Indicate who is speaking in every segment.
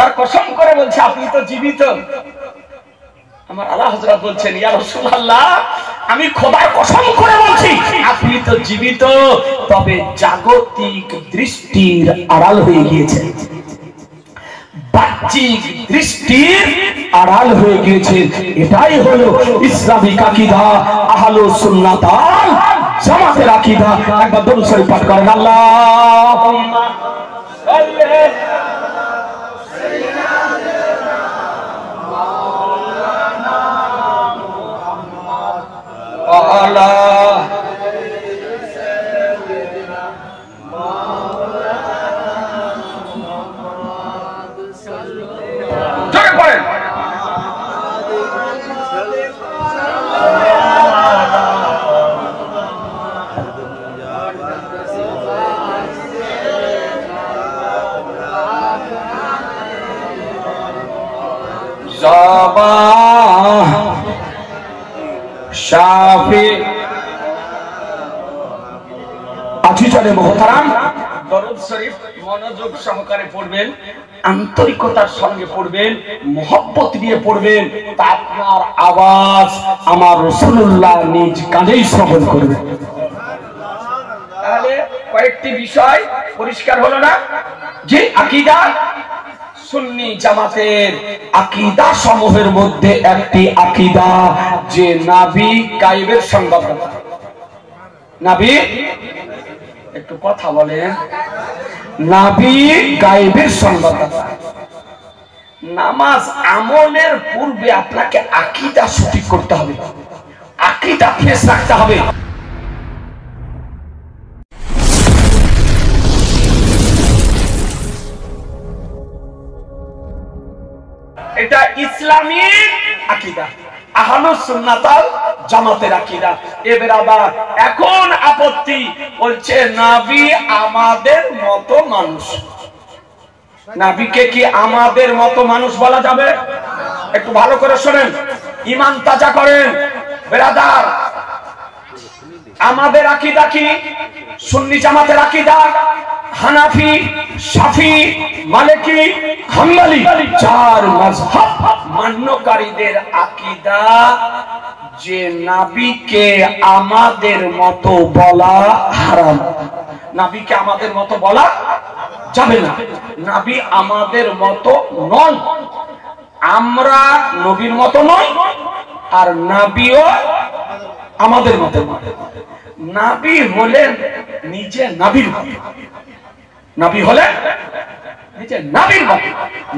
Speaker 1: খোদার কসম করে বলছে আপনি তো জীবিত। আমার আলা হযরত বলছেন, ইয়া রাসূলুল্লাহ, আমি খোদার কসম করে বলছি আপনি তো জীবিত, তবে জাগতিক দৃষ্টির আড়াল হয়ে গিয়েছে, বাহ্যিক দৃষ্টির আড়াল হয়ে গিয়েছে। এটাই হলো ইসলামিক আকীদা, আহলুস সুন্নাত ওয়াল জামাতের আকীদা। একবার দরুদ শরীফ পাঠ করেন, আল্লাহুম্মা সাল্লি আলা জোরে পড়েন। জাবা শাফি আজিজানে মুহতারাম, দরুদ শরীফ মনোযোগ সহকারে পড়বেন, আন্তরিকতার সঙ্গে পড়বেন, মহব্বত দিয়ে পড়বেন, তা আপনার আওয়াজ আমার রাসূলুল্লাহ নিজ কানেই শ্রবণ করবে। তাহলে কয়েকটি বিষয় পরিষ্কার হলো না? যে আকীদা, সুন্নি জামাতের আকীদা সমূহের মধ্যে একটি আকীদা যে নবী গায়েবের সংবাদদাতা। নবী, একটু কথা বলেন, নবী গায়েবের সংবাদদাতা। নামাজ আমলের পূর্বে আপনাকে আকীদা সঠিক করতে হবে, আকীদা ফ্রেশ রাখতে হবে। এটা ইসলামিক আকীদা, আহলুস সুন্নাত ওয়াল জামাতের আকীদা। এবার আবার এখন আপত্তি বলছে নবী আমাদের মতো মানুষ। নবীকে কি আমাদের মতো মানুষ বলা যাবে? একটু ভালো করে শুনেন, ঈমান তাজা করেন ব্রাদার। আমাদের আকীদা কি? সুন্নি জামাতের আকীদা হানাফি, শাফি, মালিকি, হাম্বলি চার মাযহাব মান্যকারীদের আকীদা যে নবীকে আমাদের মতো বলা হারাম। নবীকে আমাদের মতো বলা যাবে না, নবী আমাদের মতো নন, আমরা নবীর মতো নই, আর নবীও আমাদের মতো নয়। নবী হলেন নিজে নবীর মতো, নবী হলেন নিজে নবীর মতো,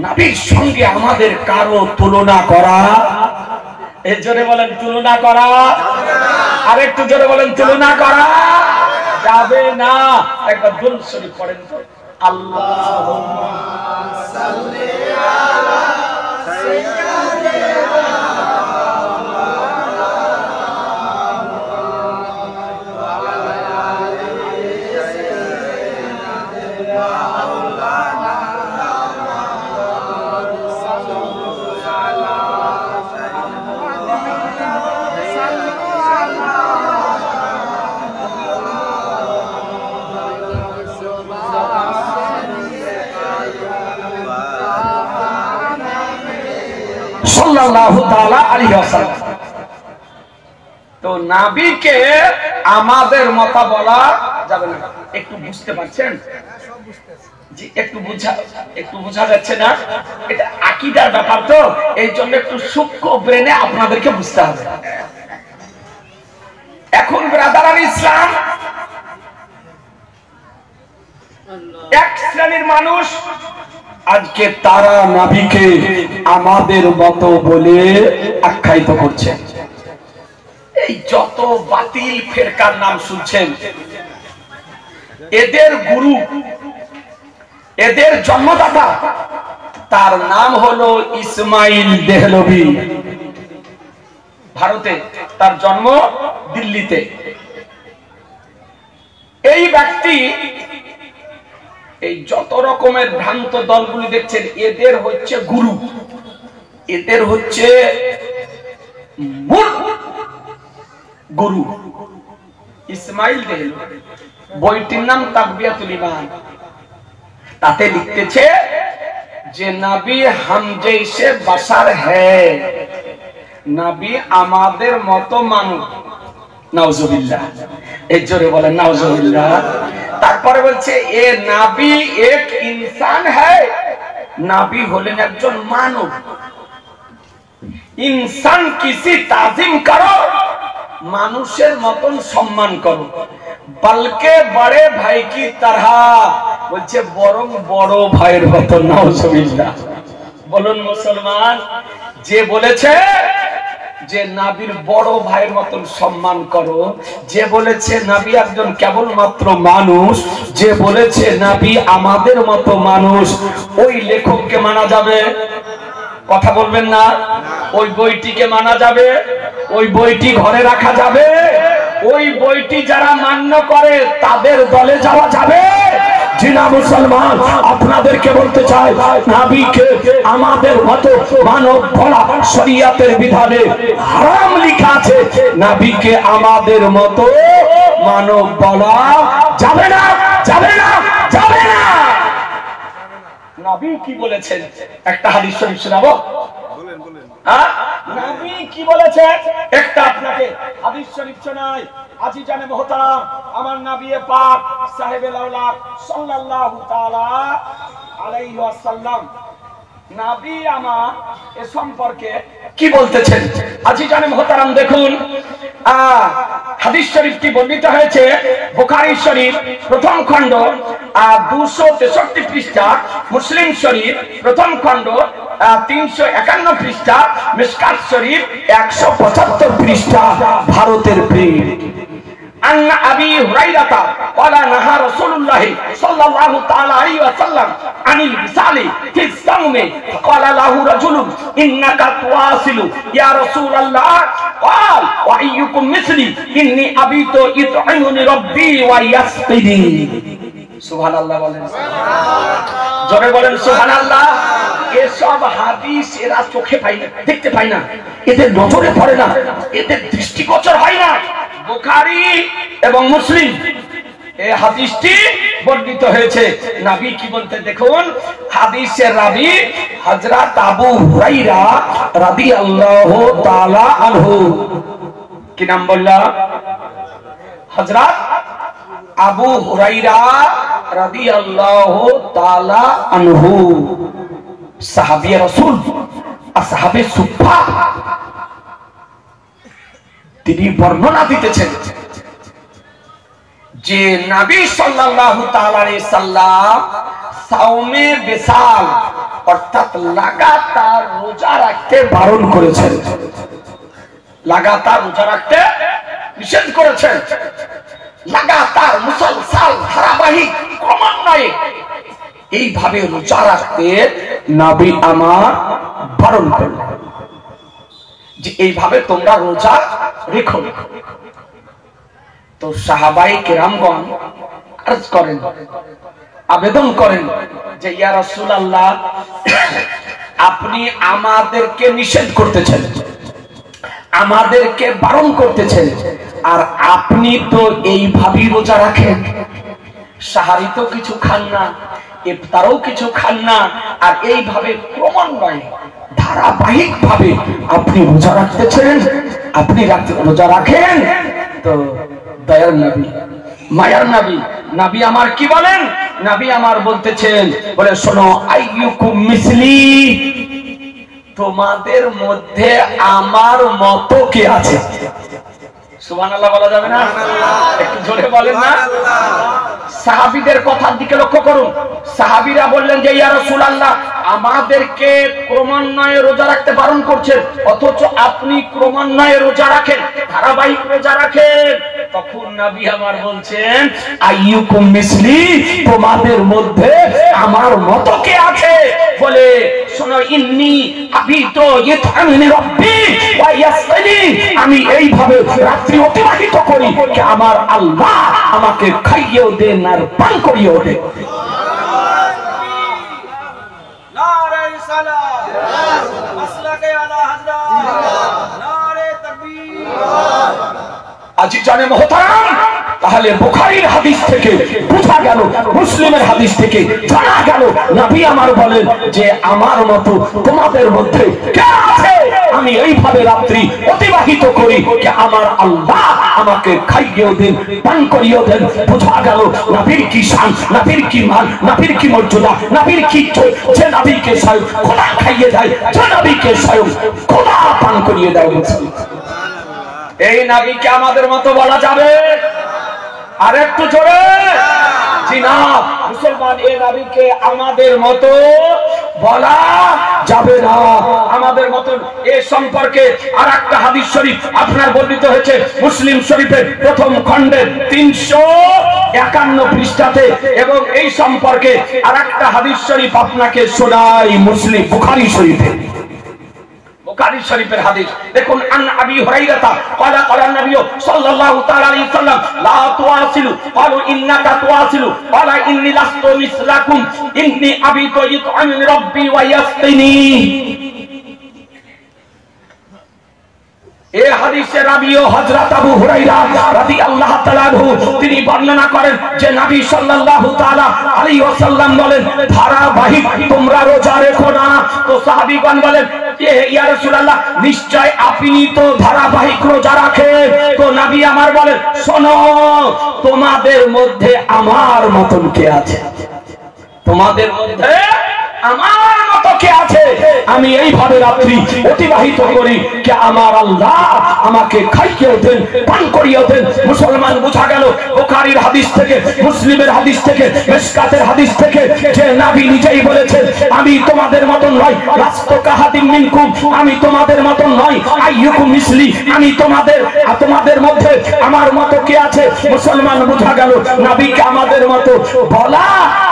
Speaker 1: নবীর সঙ্গে আমাদের কারো তুলনা করা, এর জোরে বলেন তুলনা করা, আর একটু জোরে বলেন তুলনা করা যাবে না। একবার দরুদ শরীফ পড়েন তো, আল্লাহুম্মা সাল্লি আলা সাইয়্যিদিনা সাল্লাল্লাহু তাআলা আলাইহি ওয়াসাল্লাম। তো নবীকে আমাদের মত বলা যাবে না। একটু বুঝতে পারছেন? জি, একটু বোঝা যাচ্ছে না? এটা আকীদার ব্যাপার, তো এই জন্য একটু সূক্ষ্ম ব্রেনে আপনাদেরকে বুঝতে হবে। এখন ব্রাদার ইসলাম এক শ্রেণীর মানুষ আজকে তারা নবীকে আমাদের মতো বলে আখ্যায়িত করছে। এই যত বাতিল ফেরকার নাম শুনছেন, এদের গুরু, এদের জন্মদাতা, তার নাম হলো ইসমাইল দেহলভী। ভারতে, তার জন্ম দিল্লিতে। এই ব্যক্তি এই যত রকমের ভ্রান্ত দলগুলি দেখছেন, এদের হচ্ছে গুরু, এদের হচ্ছে মূল গুরু ইসমাইল দেহলভী। বইটির নাম তাকবিয়াতুল ঈমান। তাতে লিখতেছে যে নবী हम जैसे बशर है, নবী আমাদের মতো মানুষ। নাউজুবিল্লাহ, এই জোরে বলেন নাউজুবিল্লাহ। তারপরে বলছে এ নবী এক ইনসান है, নবী হলেন একজন মানব। ইনসান কিসি তাজিম করো, মানুষের মতন সম্মান করো। বলকে বড়ে ভাই কি তরহ, বলছে বরং বড় ভাইয়ের মতো। নাউজুবিল্লাহ। বলুন মুসলমান, যে বলেছে যে নবীর বড় ভাইয়ের মতন সম্মান করো, যে বলেছে নবী একজন কেবলমাত্র মানুষ, যে বলেছে নবী আমাদের মতো মানুষ, ওই লেখককে মানা যাবে? কথা বলবেন না? ওই বইটিকে মানা যাবে? ওই বইটি ঘরে রাখা যাবে? ওই বইটি যারা মান্য করে তাদের দলে যাওয়া যাবে? জিনা মুসলমান, আপনাদেরকে বলতে চাই, নবীকে আমাদের মতো মানব বলা শরীয়তের বিধানে হারাম লেখা আছে। নবীকে আমাদের মতো মানব বলা যাবে না, যাবে না, যাবে না। নবী কি বলেছেন একটা হাদিস শরীফ শোনাবো? বলেন বলেন। নবী কি বলেছেন একটা আপনাকে হাদিস শরীফ শোনাই। আজিজানে মুহতারাম, আমার নবী পাক সাহেবে লাউলাক সাল্লাল্লাহু তাআলা আলাইহি ওয়াসাল্লাম, নবী আমার এ সম্পর্কে কি বলতেছেন? আজিজানে মুহতারাম দেখুন, হাদিস শরীফটি বর্ণিত হয়েছে বুখারী শরীফ প্রথম খণ্ড 263 পৃষ্ঠা, মুসলিম শরীফ প্রথম খণ্ড 351 পৃষ্ঠা, মিশকাত শরীফ 175 পৃষ্ঠা। ভারতের প্রিয় أن أبي هريرة قال نهى رسول الله صلى الله تعالى عليه وسلم عن الوصال في الصوم، فقال له رجل إنك تواصل يا رسول الله، قال وأيكم مثلي إني أبيت يطعمني ربي ويسقيني। সুবহানাল্লাহ বলেন, জোরে বলেন সুবহানাল্লাহ। এসব হাদিস এরা চোখে পায় না, দেখতে পায় না, এদের নজরে পড়ে না, এদের দৃষ্টিগোচর হয় না। বুখারী এবং মুসলিম এই হাদিসটি বর্ণিত হয়েছে। নবী কি বলতে দেখুন, হাদিসের রাবী হযরত আবু হুরায়রা রাদিয়াল্লাহু তাআলা আনহু। কি নাম বললাম? হযরত আবু হুরায়রা রাদিয়াল্লাহু তাআলা আনহু, সাহাবী রাসূল, আসহাবে সুফা। তিনি বর্ণনা দিতেছেন যে নবী সাল্লাল্লাহু তাআলা আলাইহি সাল্লাম সাওমে বিসাল অর্থাৎ লাগাতার রোজা রাখতে বারণ করেছেন, লাগাতার রোজা রাখতে নিষেধ করেছেন। লাগাতার মুসলসাল ধারাবাহিক ক্রমান্বয়ে এইভাবে রোজা রাখতে নবী আমার বারণ করলেন যে এইভাবে তোমরা রোজা রেখো। তো সাহাবায়ে কেরামগণ আরজ করেন, আবেদন করেন যে ইয়া রাসূলুল্লাহ, আপনি আমাদেরকে নিষেধ করতেছেন, আমাদেরকে বারণ করতেছেন, আর আপনি তো এইভাবেই রোজা রাখেন, সাহারি তো কিছু খান না, ইফতারও কিছু খান না, আর এইভাবে ক্রমান্বয়ে ধারাবাহিক ভাবে আপনি রোজা রাখতেছেন, আপনি রোজা রাখেন। তো দয়ার নবী, মায়ার নবী, নবী আমার কি বলেন? নবী আমার বলতেছেন, বলে শোনো, আইয়ুকুম মিসলি, তোমাদের মধ্যে আমার মতো কে আছে? সুবহানাল্লাহ বলা যাবে না? একটু জোরে বলেন না? সাহাবীদের কথার দিকে লক্ষ্য করুন। সাহাবীরা বললেন যে ইয়া রাসূলুল্লাহ, আমাদেরকে ক্রমান্বয়ে রোজা রাখতে বারণ করছেন, অথচ আপনি ক্রমান্বয়ে রোজা রাখেন, ধারাবাহিক রোজা রাখেন। তখন নবী আমার বলছেন, আইয়ুকুম মিসলি, তোমাদের মধ্যে আমার মতো কে আছে? বলে শোনো, ইন্নী আবিতু ইতআমিনি রাব্বি ওয়া ইয়াসকিনি, আমি এইভাবে রাত্রি অতিবাহিত করি যে আমার আল্লাহ আমাকে খাইয়েও দেন আর পান করিয়েও দেন। নারে রিসালাত, মাসলাকে আলা হযরত, নারে তাকবীর। আজিজানে মুহতারাম, তাহলে বুখারীর হাদিস থেকে বোঝা গেল, মুসলিমের হাদিস থেকে জানা গেল, নবী আমার বলেন যে আমার মতো তোমাদের মধ্যে কে আছে আমি এইভাবে রাত্রি অতিবাহিত করি যে আমার আল্লাহ আমাকে খাইয়েও দেন, পান করিয়েও দেন। বোঝা গেল নবীর কি শান, নবীর কি মান, নবীর কি মর্যাদা, নবীর কি যে নবীকে স্বয়ং খোদা খাইয়ে দেয়, যে নবীকে স্বয়ং খোদা পান করিয়ে দেয়। এই নবীকে আমাদের মতো বলা যাবে? আর একটু জোরে জি না। মুসলমান এই নবীকে আমাদের মতো বলা যাবে না। আমাদের মতন এ সম্পর্কে আর একটা হাদিস শরীফ আপনার বর্ণিত হয়েছে মুসলিম শরীফের প্রথম খণ্ডের 351 পৃষ্ঠাতে, এবং এই সম্পর্কে আর একটা হাদিস শরীফ আপনাকে শোনাই মুসলিম বুখারী শরীফে, বুখারী শরীফের হাদিস দেখুন। আন আবি হুরায়রা ক্বালা ক্বালা নবী সাল্লাল্লাহু তাআলা আলাইহি সাল্লাম লা তুআসিলু ক্বালু ইন্নাকা তুআসিলু ক্বালা ইন্নী লাস্তু মিসলাকুম ইন্নী আবিতু ইতআমিন রাব্বি ওয়া ইয়াসকিনি। এই হাদিসের রাবিও হযরত আবু হুরায়রা রাদিয়াল্লাহু তাআলা আনহু তিনি বর্ণনা করেন যে নবী সাল্লাল্লাহু তাআলা আলাইহি ওয়াসাল্লাম বলেন ধারাবাহিক তোমরা রোজা রেখো না। তো সাহাবীগণ বলেন ইয়া রাসূলুল্লাহ নিশ্চয় আপনি তো ধারাবাহিক রোজা রাখেন। তো নবী আমার বলেন শোনো, তোমাদের মধ্যে আমার মতন কে আছে? তোমাদের মধ্যে আমার মতো কে আছে? আমি এইভাবে রাত্রি অতিবাহিত করি যে আমার আল্লাহ আমাকে খাইয়েও দেন, পান করিয়েও দেন। মুসলমান বোঝা গেল বুখারীর হাদিস থেকে, মুসলিমের হাদিস থেকে, মিশকাতের হাদিস থেকে যে নবী নিজেই বলেছেন আমি তোমাদের মতন নই, লাস্তু কাহাদিম মিনকুম, আমি তোমাদের মতন নই, আইয়ুকুম মিসলি, আমি তোমাদের মধ্যে আমার মতো কে আছে? মুসলমান বোঝা গেল নবীকে আমাদের মতো বলা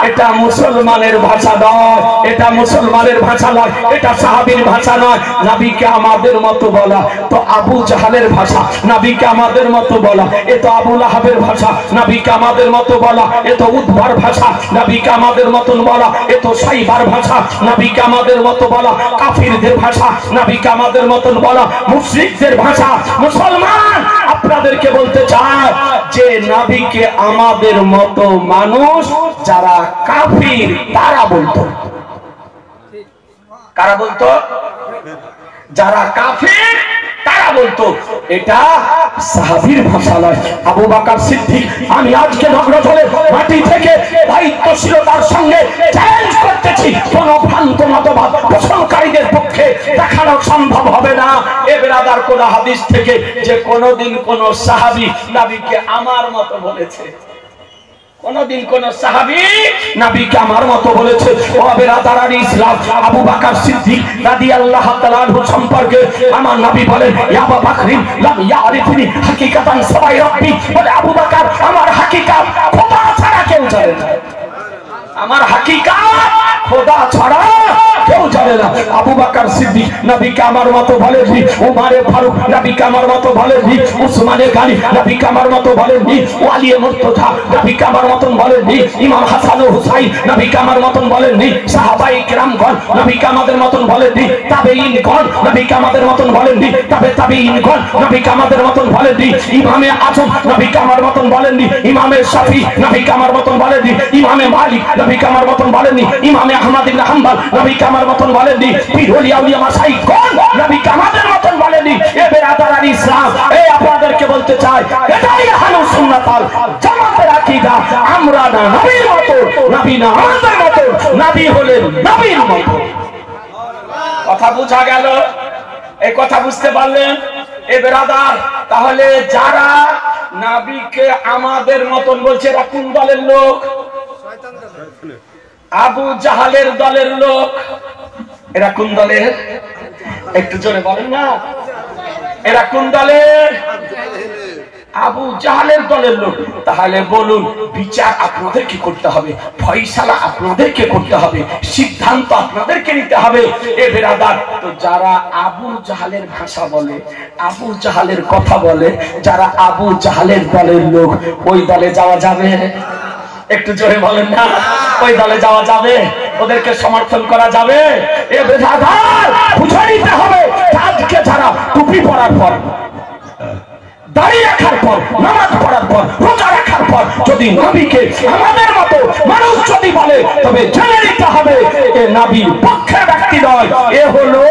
Speaker 1: এটা মুসলমানের ভাষা নয়, এটা মুসলমানের ভাষা নয়, এটা সাহাবীর ভাষা নয়। নবীকে আমাদের মতো বলা তো আবু জাহালের ভাষা, নবীকে আমাদের মতো বলা এ তো আবু লাহাবের ভাষা, নবীকে আমাদের মতো বলা এ তো উতবার ভাষা, নবীকে আমাদের মতন বলা এ তো সাইবার ভাষা, নবীকে আমাদের মতো বলা কাফিরদের ভাষা, নবীকে আমাদের মতন বলা মুশরিকদের ভাষা। মুসলমান আপনাদেরকে বলতে চাই যে নবীকে আমাদের মতো মানুষ যারা কাফির তারা বলতো। কারা বলতো? যারা কাফির তারা বলতো। এটা সাহাবীর ভাষা নয়। আবু বকর সিদ্দিক আমি আজকে নগরজলে মাটি থেকে দায়িত্বশীলতার সঙ্গে চ্যালেঞ্জ করতেছি, কোন ভ্রান্ত মতবাদ পোষণকারীদের পক্ষে দেখানো সম্ভব হবে না এ বেরাদার কোন হাদিস থেকে যে কোনদিন কোন সাহাবী নবীকে আমার মতো বলেছে। কোনদিন কোন সাহাবী নবীকে আমার মতো বলেছে? ও বেরাদারানি ইসলাম, আবু বকর সিদ্দিক রাদিয়াল্লাহু তাআলা আনহু সম্পর্কে আমার নবী বলেন ইয়া আবু বকর লাম ইয়ারিফনি হাকিকাতান সাবাই রাব্বি, বলে আবু বকর আমার হাকিকাত খোদা ছাড়া কেউ জানে না, আমার হাকিকাত খোদা ছাড়া কেউ জানে না। আবু বকর সিদ্দিক নবীকে আমার মতো বলেননি, উমরে ফারুক নবীকে আমার মতো বলেননি, উসমানে গানি নবীকে আমার মতো বলেননি, ওয়ালি মুর্তজা নবীকে আমার মতন বলেননি, ইমাম হাসান ও হুসাইন নবীকে আমার মতন বলেননি, সাহাবায়ে কেরামগণ নবীকে আমাদের মতন বলেননি, তাবেঈনগণ নবীকে আমাদের মতন বলেননি, তাবেঈনগণ নবীকে আমাদের মতন বলেননি, ইমামে আজম নবীকে আমার মতন বলেননি, ইমামে শাফি নবীকে আমার মতন বলেননি, ইমামে মালিক নবীকে আমার মতন বলেননি, ইমামে আহমদ ইবনে হাম্বল নবীকে আমার মতন বলেননি, পীর ওলি আউলিয়া মাশাইখগণ নবীকে আমাদের মতন বলেননি। এ বেরাদারানি ইসলাম, এই আপনাদেরকে বলতে চাই এটাই আহলুস সুন্নাত ওয়াল জামাতের আকীদা। আমরা না নবীর মতো, নবী না আমাদের মতো, নবী হলেন নবীর মতো। কথা বোঝা গেল? এই কথা বুঝতে পারলেন এ বেরাদার? তাহলে যারা নবীকে আমাদের মতন বলছে এরা কোন দলের লোক? আবু জাহালের দলের লোক। এরা কোন দলের? একটু জোরে বলেন না, এরা কোন দলের? আবু জাহালের দলের লোক। তাহলে বলুন বিচার আপনাদেরকে করতে হবে, ফয়সালা আপনাদেরকে করতে হবে, সিদ্ধান্ত আপনাদেরকে নিতে হবে এ বেরাদার। তো যারা আবু জাহালের ভাষা বলে, আবু জাহালের কথা বলে, যারা আবু জাহালের দলের লোক, ওই দলে যাওয়া যাবে? একটু জোরে বলেন না, ওই দলে যাওয়া যাবে? ওদেরকে সমর্থন করা যাবে? এ বেরাদার বুঝে নিতে হবে আজকে যারা টুপি পরার পর, দাড়ি রাখার পর, নামাজ পড়ার পর, রোজা রাখার পর যদি নবীকে আমাদের মতো মানুষ যদি বলে তবে জেনে নিতে হবে এ নবীর পক্ষের ব্যক্তি নয়, এ হলো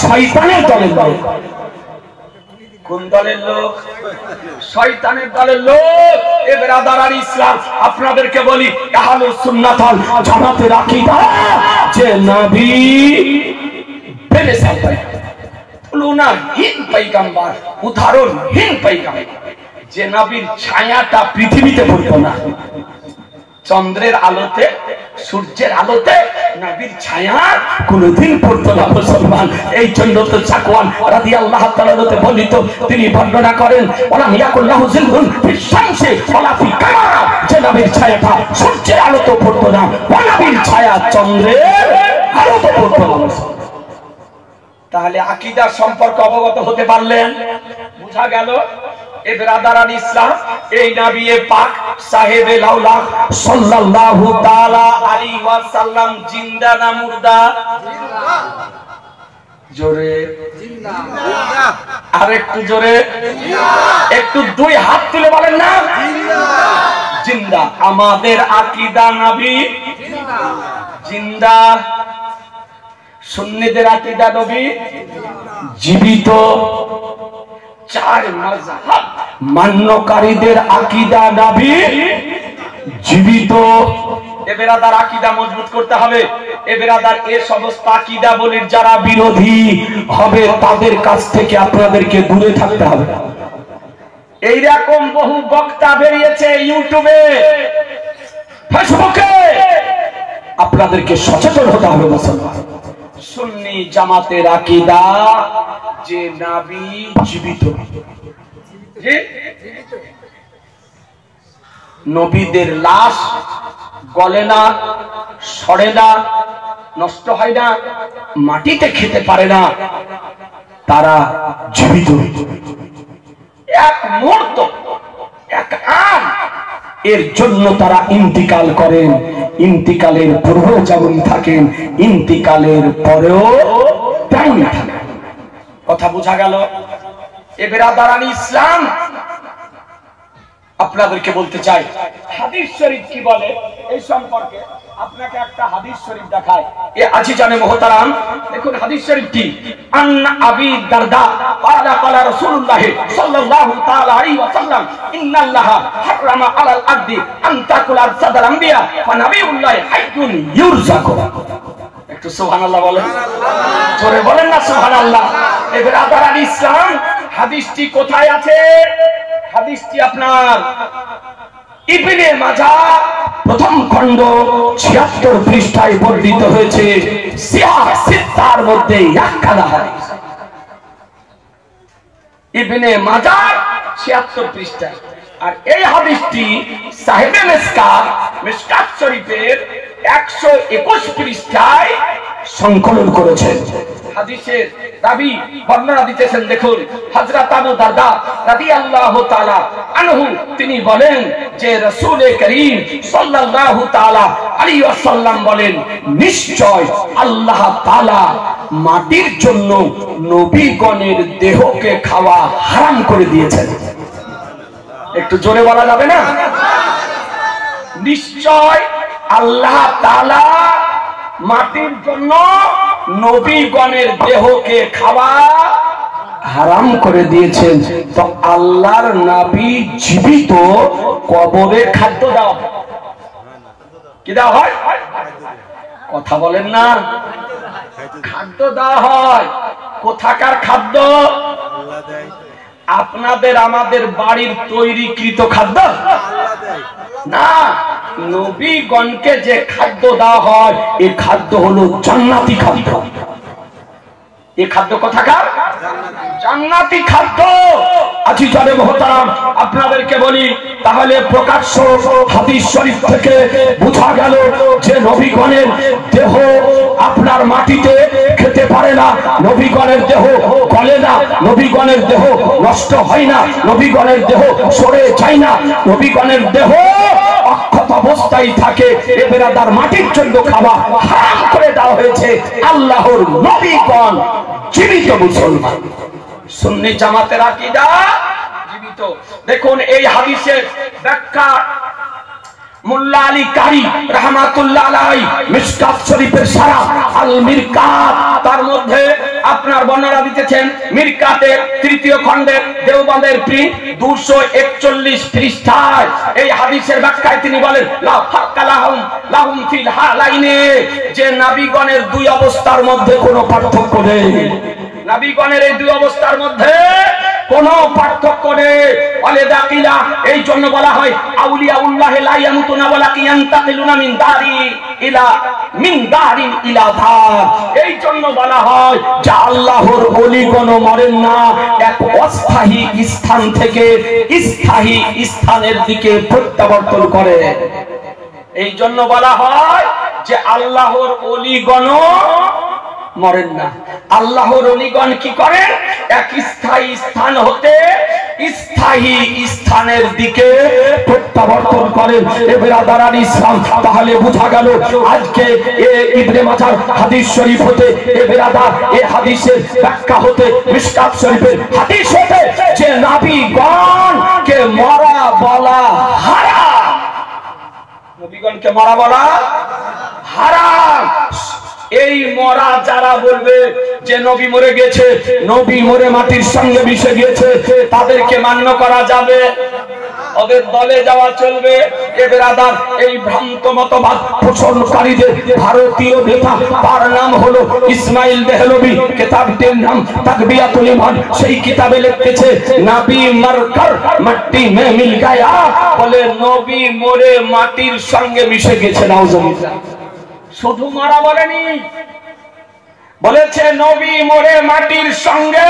Speaker 1: শয়তানের দলের লোক। কোন দলের লোক? শয়তানের দলের লোক। এ ব্রাদার আর ইসলাম আপনাদেরকে বলি আহলুস সুন্নাত ওয়াল জামাতের আকীদা যে নবী বেমিসাল তুলনাহীন পয়গম্বর, উদাহরণহীন পয়গম্বর, যে নবীর ছায়াটা পৃথিবীতে পড়তো না। চন্দ্রের আলোতে সূর্যের আলোতে নবীর ছায়া কোনদিন পড়তো না মুসলমান। এই জন্য তো সাকওয়ান রাদিয়াল্লাহু তাআলা বর্ণিত, তিনি বর্ণনা করেন ওয়ালাম ইয়াকুল্লাহু জিল্লুন ফিশ শামসি ওয়ালা ফি কামার, যে নবীর ছায়াটা সূর্যের আলোতে পড়তো না, নবীর ছায়া চন্দ্রের আলোতে পড়তো না। তাহলে আকীদার সম্পর্কে অবগত হতে পারলেন, বুঝা গেল। এ ব্রাদার আল ইসলাম এই নবী পাক সাহেবে লাউলা সাল্লাল্লাহু তাআলা আলাইহি ওয়াসাল্লাম জিন্দা না মুর্দা? জিন্দা। জোরে জিন্দা। আরেকটু জোরে জিন্দা। একটু দুই হাত তুলে বলেন না জিন্দা। জিন্দা। আমাদের আকীদা নবী জিন্দা জিন্দা। সুন্নিদের আকীদা নবী জীবিত। চার মাযহাব মান্যকারীদের আকীদা নবী জীবিত। এ বেরাদার আকীদা মজবুত করতে হবে। এ বেরাদার এ সমস্ত আকীদা বলির যারা বিরোধী হবে তাদের কাছ থেকে আপনাদেরকে দূরে থাকতে হবে। এইরকম বহু বক্তা বেরিয়েছে ইউটিউবে, ফেসবুকে, আপনাদেরকে সচেতন হতে হবে মুসলমান। সুন্নি জামাতের আকীদা যে নবী জীবিত, নবীদের লাশ গলে না, সড়ে না, নষ্ট হয় না, মাটিতে খেতে পারে না, তারা জীবিত। এক মুহূর্ত, এক আন এর জন্য তারা ইন্তিকাল করেন। ইন্তিকালের পূর্বেও যেমন থাকেন, ইন্তিকালের পরেও তেমন থাকেন। কথা বোঝা গেল? এ বেরাদার আল ইসলাম আপনাদেরকে বলতে চাই হাদিস শরীফ কি বলে এই সম্পর্কে। আপনাকে একটা হাদিস শরীফ দেখায়। এ আজিজানে মুহতারাম, দেখুন হাদিস শরীফ কি। আন আবি দারদা ক্বালা ক্বালা রাসূলুল্লাহ সাল্লাল্লাহু তাআলা আলাইহি ওয়াসাল্লাম ইন্নাল্লাহা হারামা আলাল আরদি আন তাকুল আরসাদাল আম্বিয়া ওয়া নাবিয়ুল্লাহ হাইয়ুন ইউরযাকু। একটু সুবহানাল্লাহ বলেন, জোরে বলেন না সুবহানাল্লাহ। এ ব্রাদার আল ইসলাম হাদিসটি কোথায় আছে? হাদিসটি আপনার ইবনে মাজাহ প্রথম খণ্ড ৭৬ পৃষ্ঠায় বর্ণিত হয়েছে। সিয়াহ সিত্তার মধ্যে একখানা হাদিস। ইবনে মাজাহ ৭৬ পৃষ্ঠা। আর এই হাদিসটি সাহেবে মিশকাত শরীফের ১২১ পৃষ্ঠায় সংকলন করেছেন। হাদিসের রাবী বর্ণনা দিতেছেন, দেখুন হযরত আবু দারদা রাদিয়াল্লাহু তাআলা আনহু তিনি বলেন যে রাসূল করিম সাল্লাল্লাহু তাআলা আলাইহি ওয়াসাল্লাম বলেন, নিশ্চয় আল্লাহ তাআলা মাটির জন্য নবীগণের দেহকে খাওয়া হারাম করে দিয়েছেন। একটু জোরে বলা যাবে না? নিশ্চয় আল্লাহ তাআলা মাটির জন্য নবীগণের দেহকে খাওয়া হারাম করে দিয়েছেন। তো আল্লাহর নবী জীবিত, কবরে খাদ্য দাও কি দেওয়া হয়? কথা বলেন না, খাদ্য দেওয়া হয়। কোথাকার খাদ্য? আপনাদের আমাদের বাড়ির তৈরিকৃত খাদ্য না, নবীগণকে যে খাদ্য দেওয়া হয় এই খাদ্য হলো জান্নাতি খাদ্য। এই খাদ্য কোথাকার? জান্নাতি খাদ্য। আজিজানে মুহতারাম আপনাদেরকে বলি, তাহলে প্রকাশ্য হাদিস শরীফ থেকে বোঝা গেল যে নবীগণের দেহ আপনার মাটিতে খেতে পারে না, নবীগণের দেহ গলে না, নবীগণের দেহ নষ্ট হয় না, নবীগণের দেহ সরে যায় না, নবীগণের দেহ অক্ষত অবস্থায় থাকে। এ বেরাদার মাটির জন্য খাওয়া হারাম করে দেওয়া হয়েছে। আল্লাহর নবীগণ জীবিত মুসলমান। সুন্নি জামাতের আকীদা জীবিত। স্থাপিত। দেখুন এই হাদিসের ব্যাখ্যা মোল্লা আলী কারি রাহমাতুল্লাহ আলাইহি মিশকাত শরীফের সারা আল মিরকাত তার মধ্যে আপনার বর্ণনা দিতেছেন। মিরকাতের তৃতীয় খণ্ডের দেওবন্দের প্রিন্ট 241 পৃষ্ঠায় এই হাদিসের ব্যাখ্যায় তিনি বলেন লা ফারকা লাহুম ফিল হালাইনে, যে নবীগণের দুই অবস্থার মধ্যে কোনো পার্থক্য নেই। নবীগণের এই দুই অবস্থার মধ্যে কোনো পার্থক্য নেই। এই জন্য বলা হয় আউলিয়াউল্লাহ লা ইয়ামুতুনা ওয়া লা ইয়ান্তাকিলুনা মিন দারিন ইলা দার। এই জন্য বলা হয় যে আল্লাহর ওলিগণ মরেন না, এক অস্থায়ী স্থান থেকে স্থায়ী স্থানের দিকে প্রত্যাবর্তন করে। এই জন্য বলা হয় যে আল্লাহর ওলিগণ মরেন না। আল্লাহর ওলিগণ কি করেন? এক স্থায়ী স্থান হতে স্থায়ী স্থানের দিকে প্রত্যাবর্তন করেন। এবারে ইসলাম তাহলে বোঝা গেল আজকে ইবনে মাজাহ হাদিস শরীফ হতে এই হাদিসের ব্যাখ্যা হতে মিশকাত শরীফের হাদিস হতে যে নবীগণ কে মরা বলা হারাম, নবীগণকে মরা বলা হারাম। এই মরা যারা বলবে যে নবী মরে গেছে, নবী মরে মাটির সঙ্গে মিশে গিয়েছে, তাদেরকে মান্য করা যাবে? ওদের দলে যাওয়া চলবে? এবেরাদার এই ভ্রান্ত মতবাদ পোষণকারীদের ভারতীয় নেতা, তার নাম হলো ইসমাইল দেহলভি, কিতাবটির নাম তাকবিয়াতুল ঈমান। সেই কিতাবে লিখতেছে নবী মরকর মাটি মে মিল গায়া, বলে নবী মরে মাটির সঙ্গে মিশে গেছে। নাউজুবিল্লাহ। শুধু মারা বলেনি, বলেছে নবী মরে মাটির সঙ্গে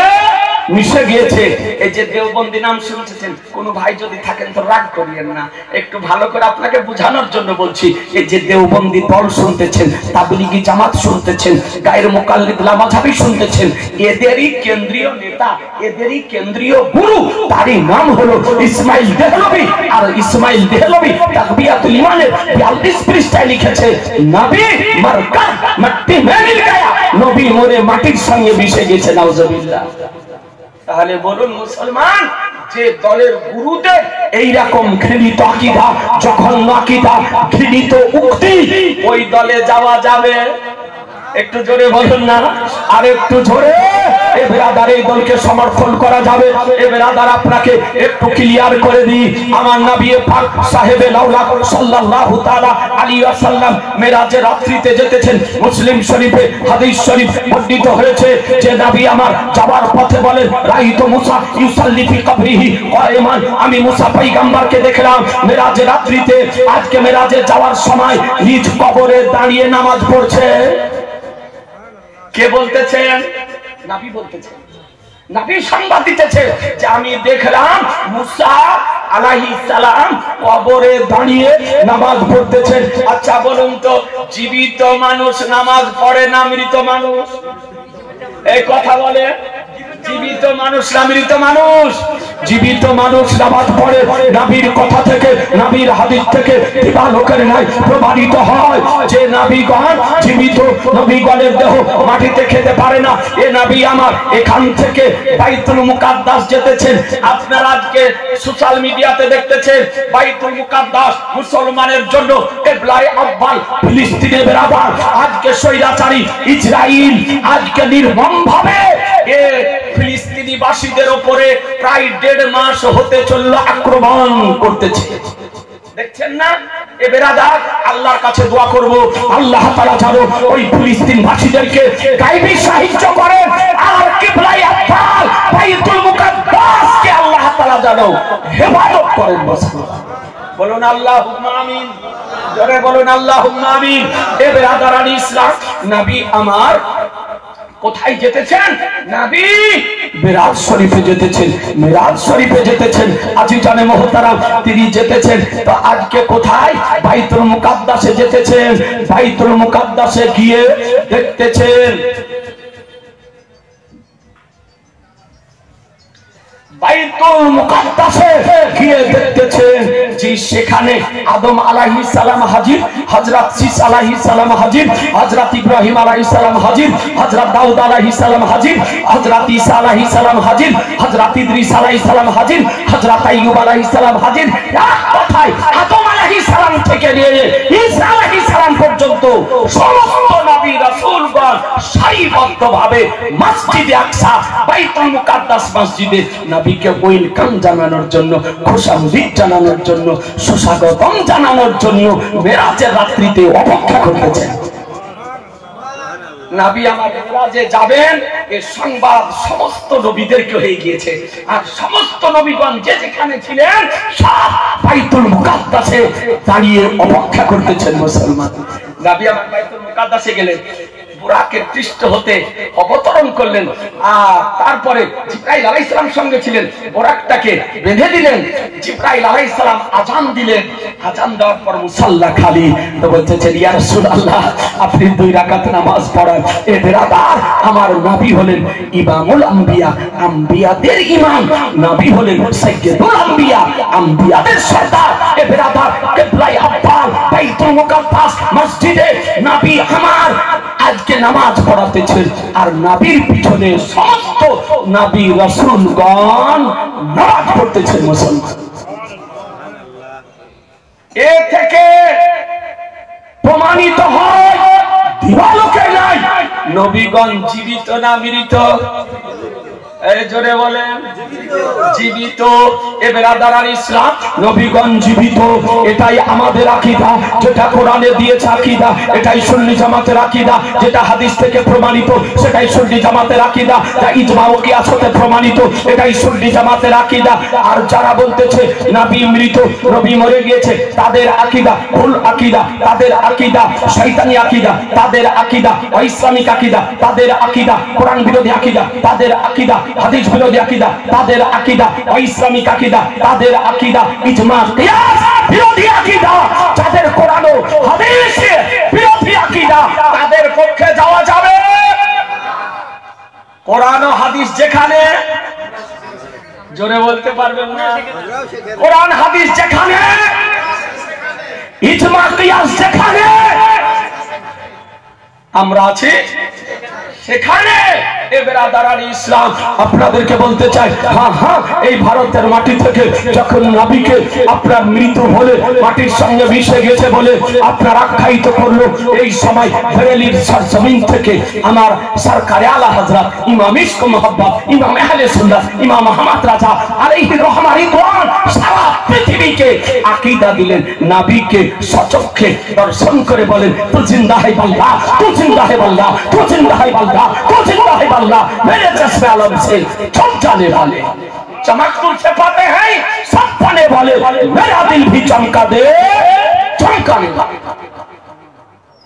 Speaker 1: মিশে গিয়েছে। এই যে দেওবন্দি নাম শুনছেন, কোন ভাই যদি থাকেন তো রাগ করিয়েন না, একটু ভালো করে আপনাকে বোঝানোর জন্য বলছি। এই যে দেওবন্দি দল শুনতেছেন, তাবলিগি জামাত শুনতেছেন, গায়ের মুকাল্লিদ লামাঝাবি শুনতেছেন, এদেরই কেন্দ্রীয় নেতা, এদেরই কেন্দ্রীয় গুরু, তারই নাম হলো ইসমাইল দেহলভি। আর ইসমাইল দেহলভি তাকবিয়াতুল ঈমানের 42 পৃষ্ঠায় লিখেছে নবী মরকর মাটি মে মিল গায়া, নবী মরে মাটির সঙ্গে মিশে গেছে। নাউজুবিল্লাহ। তাহলে বলুন মুসলমান, যে দলের গুরুদের এইরকম ঘৃণিত আকীদা, জঘন্য আকীদা, ঘৃণিত উক্তি, ওই দলে যাওয়া যাবে? একটু জোরে বলুন না, আর একটু জোরে। এ বেরাদার এই দলকে সমর্থন করা যাবে? এ বেরাদার আপনাকে একটু ক্লিয়ার করে দিই, আমার নবী পাক সাহেবে লাউলা সাল্লাল্লাহু তাআলা আলাইহি ওয়াসাল্লাম মেরাজের রাত্রিতে যেতেছেন। মুসলিম শরীফে হাদিস শরীফ বর্ণিত হয়েছে যে নবী আমার যাওয়ার পথে বলেন রাইতু মুসা ইউসাল্লি ফি কবরিহি কায়মান, আমি মুসা পয়গম্বরকে দেখলাম মেরাজের রাত্রিতে। আজকে মেরাজে যাওয়ার সময় নিজ কবরে দাঁড়িয়ে নামাজ পড়ছে। কে বলতেছেন? নবী বলতেছেন। নবী সংবাদ দিতেছে যে আমি দেখলাম মুসা আলাইহিস সালাম কবরে দাঁড়িয়ে নামাজ পড়তেছেন। আচ্ছা বলুন তো, জীবিত মানুষ নামাজ পড়ে না মৃত মানুষ? এই কথা বলে। জীবিত মানুষ না মৃত মানুষ? জীবিত মানুষ নামাজ পড়ে। নবীর কথা থেকে, নবীর হাদিস থেকে দিবালোকের নাই প্রমাণিত হয় যে নবীগণ জীবিত, নবীগণের দেহ মাটিতে খেতে পারে না। এ নবী আমার এখান থেকে বাইতুল মুকাদ্দাস যেতেছেন। আপনারা আজকে সোশ্যাল মিডিয়াতে দেখতেছেন বাইতুল মুকাদ্দাস মুসলমানের জন্য কিবলায়ে আউয়াল ফিলিস্তিনে বেরাবার। আজকে স্বৈরাচারী ইসরাইল আজকে নির্মমভাবে এ ফিলিস্তিনিবাসীদের উপরে প্রায় 1.5 মাস হতে চলল আক্রমণ করতেছে। দেখছেন না? এ বেরাদার, আল্লাহর কাছে দোয়া করব আল্লাহ তাআলা যেন ওই ফিলিস্তিনবাসীদেরকে গায়বী সাহায্য করেন, আর কিবলায়ে আউয়াল বাইতুল মুকাদ্দাসকে আল্লাহ তাআলা যেন হেফাজত করেন। বলুন আল্লাহুম্মা আমিন। জোরে বলুন আল্লাহুম্মা আমিন। এ বেরাদার ইসলাম, নবী আমার কোথায় যেতেছেন? নবী মিরাজ শরীফে যেতেছেন। মিরাজ শরীফে যেতেছেন আজিজানে মুহতারাম, তিনি যেতেছেন। তো আজকে কোথায়? বাইতুল মুকাদ্দাসে যেতেছেন। বাইতুল মুকাদ্দাসে গিয়ে দেখতেছেন বাইতুল মুকাদ্দাসে গিয়ে দেখতেছে যে সেখানে আদম আলাইহিস সালাম হাজির, হযরত ঈসা আলাইহিস সালাম হাজির, হযরত ইব্রাহিম আলাইহিস সালাম হাজির, হযরত দাউদ আলাইহিস সালাম হাজির, হযরত ঈসা আলাইহিস সালাম হাজির, হযরত ইদ্রিস আলাইহিস সালাম হাজির, হযরত আইয়ুব আলাইহিস সালাম হাজির। এক কথায় আদম আলাইহিস সালাম থেকে নিয়ে ঈসা আলাইহিস সালাম পর্যন্ত সমস্ত নবী রাসূলগণ সারিবদ্ধভাবে মসজিদে আকসা বাইতুল মুকাদ্দাস মসজিদে নবীকে ওয়েলকাম জানানোর জন্য, খুশামদিদ জানানোর জন্য, সুস্বাগতম জানানোর জন্য মেরাজের রাত্রিতে অপেক্ষা করতেছেন। নবী আমার মেরাজে যাবেন এই সংবাদ সমস্ত নবীদেরকে হয়ে গিয়েছে, আর সমস্ত নবীগণ যে যেখানে ছিলেন সব বাইতুল মুকাদ্দাসে দাঁড়িয়ে অপেক্ষা করতেছেন মুসলমান। নবী আমার বাইতুল মুকাদ্দাসে গেলেন, বুরাকের পৃষ্ঠ হতে অবতরণ করলেন, আর তারপরে জিবরাইল আলাইহিস সালাম সঙ্গে ছিলেন, বুরাকটাকে বেঁধে দিলেন। জিবরাইল আলাইহিস সালাম আযান দিলেন, আযান দেওয়ার পর মুসাল্লা খালি। তো বলতেছেন ইয়া রাসূলুল্লাহ আপনি 2 রাকাত নামাজ পড়ান। এ বেরাদার, আমার নবী হলেন ইমামুল আম্বিয়া, আম্বিয়াদের ইমাম। নবী হলেন সাইয়্যিদুল আম্বিয়া, আম্বিয়াদের সরদার। এ বেরাদার, কিবলায়ে আব্বাল বাইতুল মুকাদ্দাস মসজিদে নবী আমার আজকে নামাজ পড়াতেছেন, আর নবীর পিছনে সমস্ত নবী রাসূলগণ নামাজ পড়তেছেন মুসলমান। এ থেকে প্রমাণিত হয় দিবালোকে নাই নবীগণ জীবিত না মৃত? এই জোরে বলেন জীবিত। এ বেরাদার ইসলাম, নবীগণ জীবিত, এটাই আমাদের আকীদা, যেটা কোরআনে দিয়েছে আকীদা, এটাই সুন্নি জামাতের আকীদা, যেটা হাদিস থেকে প্রমাণিত সেটাই সুন্নি জামাতের আকীদা, যা ইজমা ও কিয়াস হতে প্রমাণিত এটাই সুন্নি জামাতের আকীদা। আর যারা বলতেছে নবী মৃত, নবী মরে গিয়েছে, তাদের আকীদা ভুল আকীদা, তাদের আকীদা শয়তানি আকীদা, তাদের আকীদা ইসলামিক আকীদা, তাদের আকীদা কোরআন বিরোধী আকীদা, তাদের আকীদা হাদিস বিরোধী আকীদা, তাদের আকীদা ইসলামিক আকীদা, তাদের আকীদা ইজমা কিয়াস বিরোধী আকীদা, যাদের কোরআন ও হাদিস বিরোধী আকীদা, তাদের পক্ষে যাওয়া যাবে। কোরআন ও হাদিস যেখানে, জোরে বলতে পারবেন না, কোরআন হাদিস যেখানে, ইজমা কিয়াস যেখানে আমরা আছি সেখানে। এ বেরাদার ইসলাম, আপনাদেরকে বলতে চাই, হ্যাঁ হ্যাঁ এই ভারতের মাটি থেকে যখন নবীকে আপনার মৃত্যু হলে মাটির সঙ্গে মিশে গেছে বলে আপনার আখ্যায়িত করলো, এই সময় বেরেলির সরজমিন থেকে আমার সরকারে আলা হযরত ইমাম ইশক মুহাব্বত, ইমাম আহলে সুন্নাত, ইমাম আহমদ রাজা আলাইহির রহমা রিদওয়ান সারা পৃথিবীকে আকীদা দিলেন। নবীকে সচক্ষে দর্শন করে বলেন তু জিন্দা है बल्ला, तू जिंदा है बल्ला, तू जिंदा है बल्ला, तू जिंदा है बल्ला, मेरे चश्मे आलम से छुप जाने वाले, चमक तुझसे पाते हैं सब पाने वाले, मेरा दिल भी चमका दे चमकाने वाले।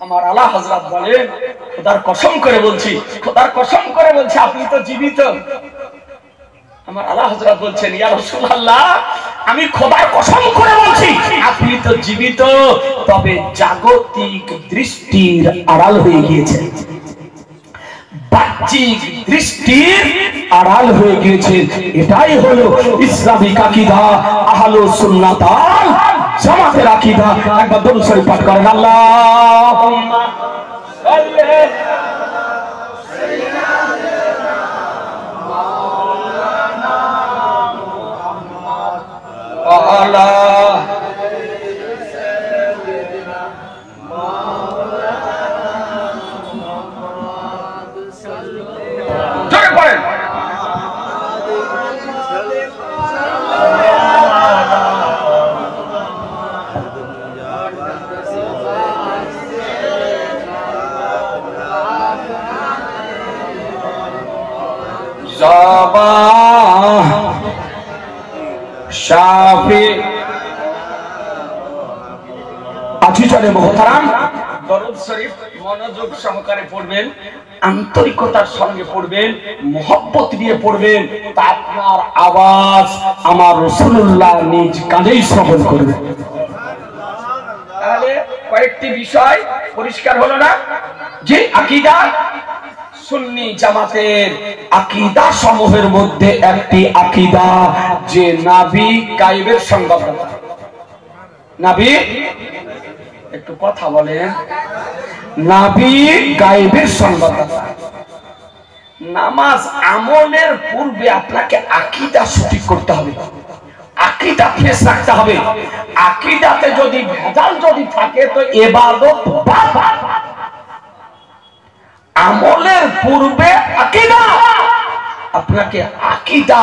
Speaker 1: আমার আলা হযরত বলেন খোদার কসম করে বলছি, খোদার কসম করে বলছি আপনি তো জীবিত। আমার আলা হযরত বলছেন ইয়া রাসূলুল্লাহ আমি খোদার কসম করে বলছি আপনি তো জীবিত, তবে জাগতিক দৃষ্টির আড়াল হয়ে গিয়েছে, বাহ্যিক দৃষ্টির আড়াল হয়ে গিয়েছে। এটাই হলো ইসলামিক আকীদা, আহলুস সুন্নাত ওয়াল জামাতের আকীদা। একবার দরুদ শরীফ পাঠ করেন আল্লাহুম্মা সাল্লি আলা শাফি আজিজানে মুহতারাম, দরুদ শরীফ মনোযোগ সহকারে পড়বেন, আন্তরিকতার সঙ্গে পড়বেন, মহব্বত দিয়ে পড়বেন, তা আপনার আওয়াজ আমার রাসূলুল্লাহ নিজ কানেই শ্রবণ করবে। তাহলে কয়েকটি বিষয় পরিষ্কার হলো না যে আকীদা সুন্নি জামাতের আকীদা সমূহের মধ্যে একটি আকীদা যে নবী গায়বের সংবাদদাতা। নবী, একটু কথা বলেন, নবী গায়বের সংবাদদাতা। নামাজ আমলের পূর্বে আপনাকে আকীদা সঠিক করতে হবে, আকীদা ফ্রেশ রাখতে হবে। আকীদাতে যদি ভেজাল যদি থাকে তো ইবাদত বারবার। আমলের পূর্বে আকীদা, আপনাকে আকীদা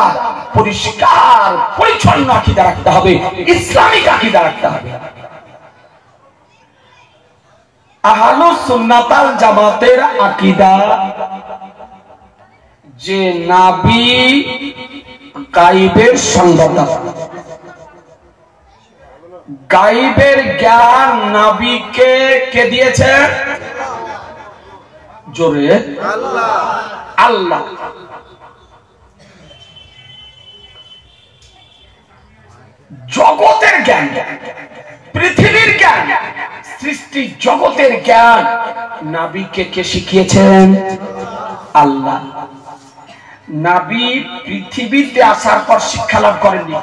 Speaker 1: পরিষ্কার পরিচ্ছন্ন আকীদা রাখতে হবে, ইসলামিক আকীদা রাখতে হবে। আহলুস সুন্নাত ওয়াল জামাতের আকীদা যে নবী গায়বের সংবাদদাতা। গায়বের জ্ঞান নবীকে কে দিয়েছেন? জোরে আল্লাহ। আল্লাহ। জগতের জ্ঞান, পৃথিবীর জ্ঞান, সৃষ্টি জগতের জ্ঞান নবীকে কে শিখিয়েছেন? আল্লাহ। নবী পৃথিবীতে আসার পর শিক্ষা লাভ করেননি।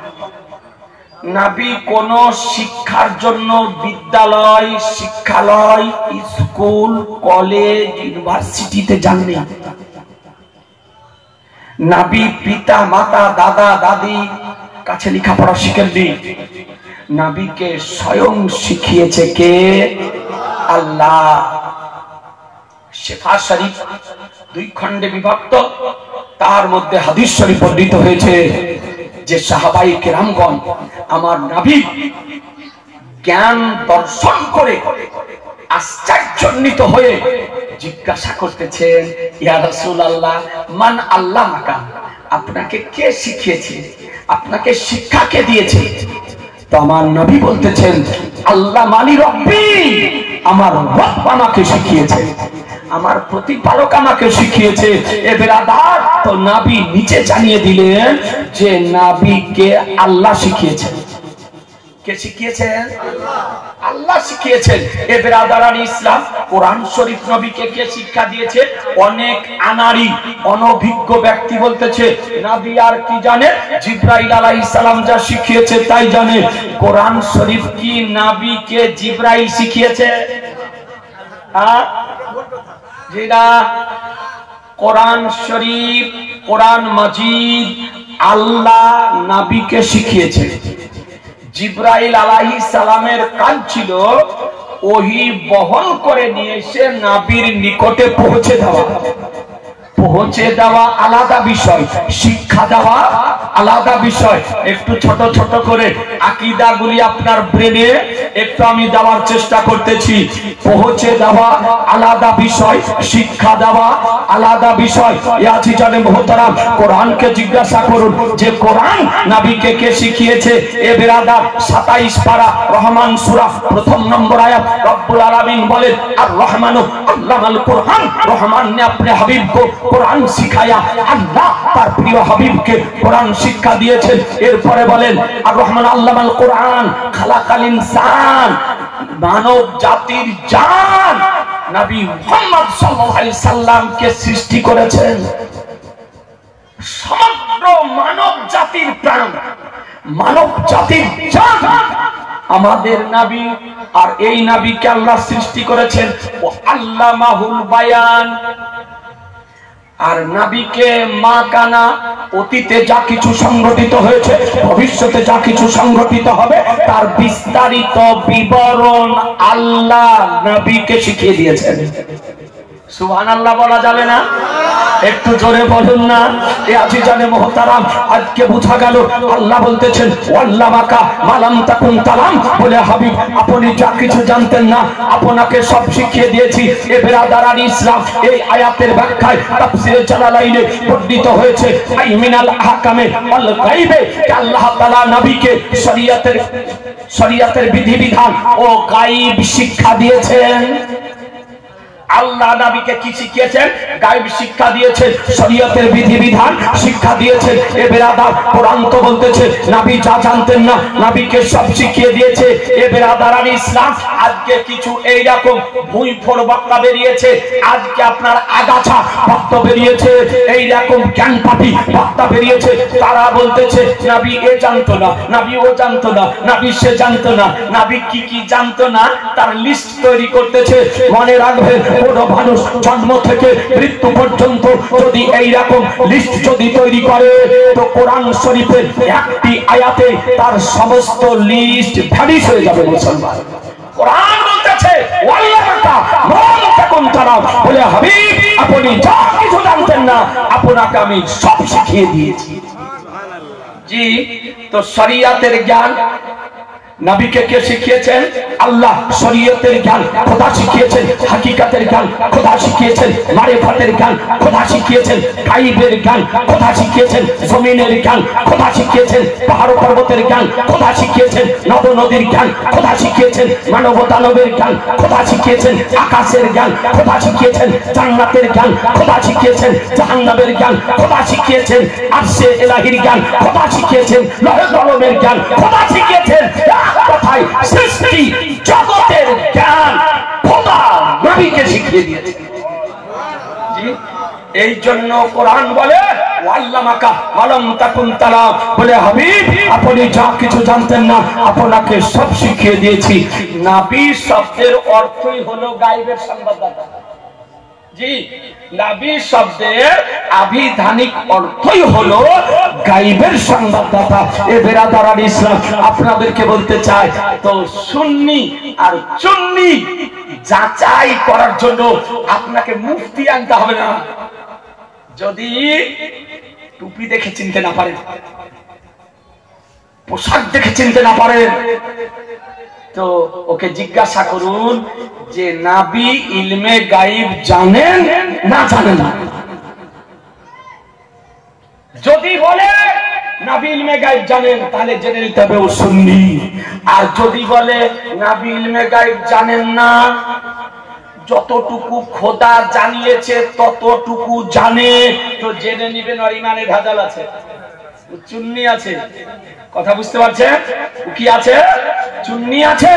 Speaker 1: নবী কোন শিক্ষার জন্য বিদ্যালয়, শিক্ষালয়, স্কুল, কলেজ, ইউনিভার্সিটিতে যাননি। নবী পিতা মাতা, দাদা দাদি কাছে লেখাপড়া শিখেননি। নবীকে স্বয়ং শিখিয়েছে কে? আল্লাহ। শিফা শরীফ 2 খণ্ডে বিভক্ত, তার মধ্যে হাদিস শরীফ বর্ণিত হয়েছে যে সাহাবায়ে কেরামগণ আমার নবী জ্ঞান দর্শন করে আশ্চর্যান্বিত হয়ে জিজ্ঞাসা করতেছেন, ইয়া রাসূলুল্লাহ মান আল্লামাকা, আপনাকে কে শিখিয়েছে, আপনাকে শিক্ষা কে দিয়েছে? তো আমার নবী বলতেছেন, আল্লাহ মানি রব্বি, আমার রব আমাকে শিখিয়েছে, আমার প্রতিপালক আমাকে শিখিয়েছে। এ বেরাদার, তো নবী নিচে জানিয়ে দিলেন যে নবীকে আল্লাহ শিখিয়েছেন। কে শিখিয়েছেন? আল্লাহ শিখিয়েছেন। এ বেরাদারান ইসলাম, কোরআন শরীফ নবীকে কে শিক্ষা দিয়েছে? অনেক আনাড়ি অনভিজ্ঞ ব্যক্তি বলতেছে নবী আর কি জানে, জিবরাইল আলাইহিস সালাম যা শিখিয়েছে তাই জানে। কোরআন শরীফ কি নবীকে জিবরাইল শিখিয়েছে? যেটা কোরআন শরীফ, কোরআন মাজিদ আল্লাহ নবীকে শিখিয়েছে। জিবরাইল আলাইহিস সালামের কাজ ছিল ওহী বহন করে নিয়ে এসে নবীর নিকটে পৌঁছে দেওয়া। পৌঁছে দেওয়া আলাদা বিষয়, শিক্ষা দেওয়া আলাদা বিষয়। একটু ছোট ছোট করে আকীদাগুলি আপনার ব্রেনে একটু আমি দেওয়ার চেষ্টা করতেছি। পৌঁছে দেওয়া আলাদা বিষয়, শিক্ষা দেওয়া আলাদা বিষয়। ইয়াজি জানে মুহতারাম, কোরআনকে জিজ্ঞাসা করুন যে কোরআন নবীকে কে শিখিয়েছে? এ বেরাদার 27 পারা রহমান সূরা 1 নম্বর আয়াত রব্বুল আলামিন বলেন, আর রহমানু আল্লামাল কোরআন, রহমান ने अपने हबीब को কোরআন শিখায়া। আল্লাহ তার প্রিয় হাবিবকে কোরআন শিক্ষা দিয়েছেন। এরপরে বলেন, আর রহমান আল্লামাল কোরআন খালাকাল ইনসান, মানব জাতির জান নবী মুহাম্মদ সাল্লাল্লাহু আলাইহি সাল্লামকে সৃষ্টি করেছেন। সমগ্র মানব জাতির প্রাণ, মানব জাতির জান আমাদের নবী। আর এই নবীকে আল্লাহ সৃষ্টি করেছেন ও আল্লামাহুল বায়ান। আর নবীকে মা কানা, অতীতে যা কিছু সংঘটিত হয়েছে, ভবিষ্যতে যা কিছু সংঘটিত হবে তার বিস্তারিত বিবরণ আল্লাহ নবীকে শিখিয়ে দিয়েছেন। সুবহানাল্লাহ বলা যাবে না? একটু জোরে বলুন না। এ আজিজানে মুহতারাম, আজকে বোঝা গেল আল্লাহ বলতেছেন ওয়াল্লামাকা মালাম তাকুন তালাম, বলে হাবিব আপনি যা কিছু জানতেন না আপনাকে সব শিখিয়ে দিয়েছি। এ বেরাদারান ইসলাম, এই আয়াতের ব্যাখ্যায় তাফসীরে জালালাইনে বর্ণিত হয়েছে আই মিনাল আহকামে ওয়াল গায়বে, আল্লাহ তাআলা নবীকে শরীয়তের বিধিবিধান ও গায়ব শিক্ষা দিয়েছেন। আল্লাহ নবীকে কি শিখিয়েছেন? গায়েব শিক্ষা দিয়েছেন, শরীয়তের বিধিবিধান শিক্ষা দিয়েছেন। এ বেরাদার, কোরআন তো বলতেছে নবী যা জানতেন না নবীকে সব শিখিয়ে দিয়েছে। এ বেরাদার আর ইসলাম আজকে কিছু এইরকম ভুঁই ফোড় বক্তা বেরিয়েছে, আজকে আপনার আগাছা বক্তা বেরিয়েছে, এইরকম জ্ঞান পাপী বক্তা বেরিয়েছে। তারা বলতেছে নবী এ জানতো না, নবী ও জানতো না, নবী সে জানতো না। নবী কি কি জানতো না তার লিস্ট তৈরি করতেছে। মনে রাখবে, কোন মানুষ জন্ম থেকে মৃত্যু পর্যন্ত যদি এইরকম লিস্ট যদি তৈরি করে তো কোরআন শরীফের একটি আয়াতে তার সমস্ত লিস্ট ভ্যানিশ হয়ে যাবে। মুসলমান, কোরআন বলতেছে ওয়াল্লাকা মান তাকুন তারা, বলে হাবিব আপনি যা কিছু জানতেন না আপনাকে আমি সব শিখিয়ে দিয়েছি। জি, তো শরীয়তের জ্ঞান নবীকে কে শিখিয়েছেন? আল্লাহ। শরীয়তের জ্ঞান খোদা শিখিয়েছেন, হাকিকাতের জ্ঞান খোদা শিখিয়েছেন, মারিফাতের জ্ঞান খোদা শিখিয়েছেন, গায়বের জ্ঞান খোদা শিখিয়েছেন, জমিনের জ্ঞান খোদা শিখিয়েছেন, পাহাড় পর্বতের জ্ঞান খোদা শিখিয়েছেন, নদ নদীর জ্ঞান খোদা শিখিয়েছেন, মানব দানবের জ্ঞান খোদা শিখিয়েছেন, আকাশের জ্ঞান খোদা শিখিয়েছেন, জান্নাতের জ্ঞান খোদা শিখিয়েছেন, জাহান্নামের জ্ঞান খোদা শিখিয়েছেন, আরশে ইলাহির জ্ঞান খোদা শিখিয়েছেন, লৌহ কলমের জ্ঞান খোদা শিখিয়েছেন। কথায় সৃষ্টি জগতের জ্ঞান খোদা নবীকে শিখিয়ে দিয়েছে। জি, এই জন্য কোরআন বলে ওয়াল্লামাকা মালাম তাকুন তারা, বলে হাবিব আপনি যা কিছু জানতেন না আপনাকে সব শিখিয়ে দিয়েছি। নবী শব্দের অর্থই হলো গায়বের সংবাদদাতা। জি, নবী শব্দের আবিধানিক অর্থই হলো গায়বের সংবাদদাতা। এ বেরাদার আল ইসলাম আপনাদেরকে বলতে চাই, তো সুন্নি আর চুন্নি যাচাই করার জন্য আপনাকে মুফতি আনতে হবে না। যদি টুপি দেখে চিনতে না পারেন, পোশাক দেখে চিনতে না পারেন, তো ওকে জিজ্ঞাসা করুন যে নবী ইলমে গায়ব জানেন না জানেন না। যদি বলে নবী ইলমে গায়ব জানেন তাহলে জেনে নিতে হবে ও সুন্নি। আর যদি বলে নবী ইলমে গায়ব জানেন না, যতটুকু খোদা জানিয়েছে ততটুকু জানে, তো জেনে নিবেন আর ইমানে ভেজাল আছে, চুন্নি আছে। কথা বুঝতে পারছেন? কি আছে? চুন্নি আছে,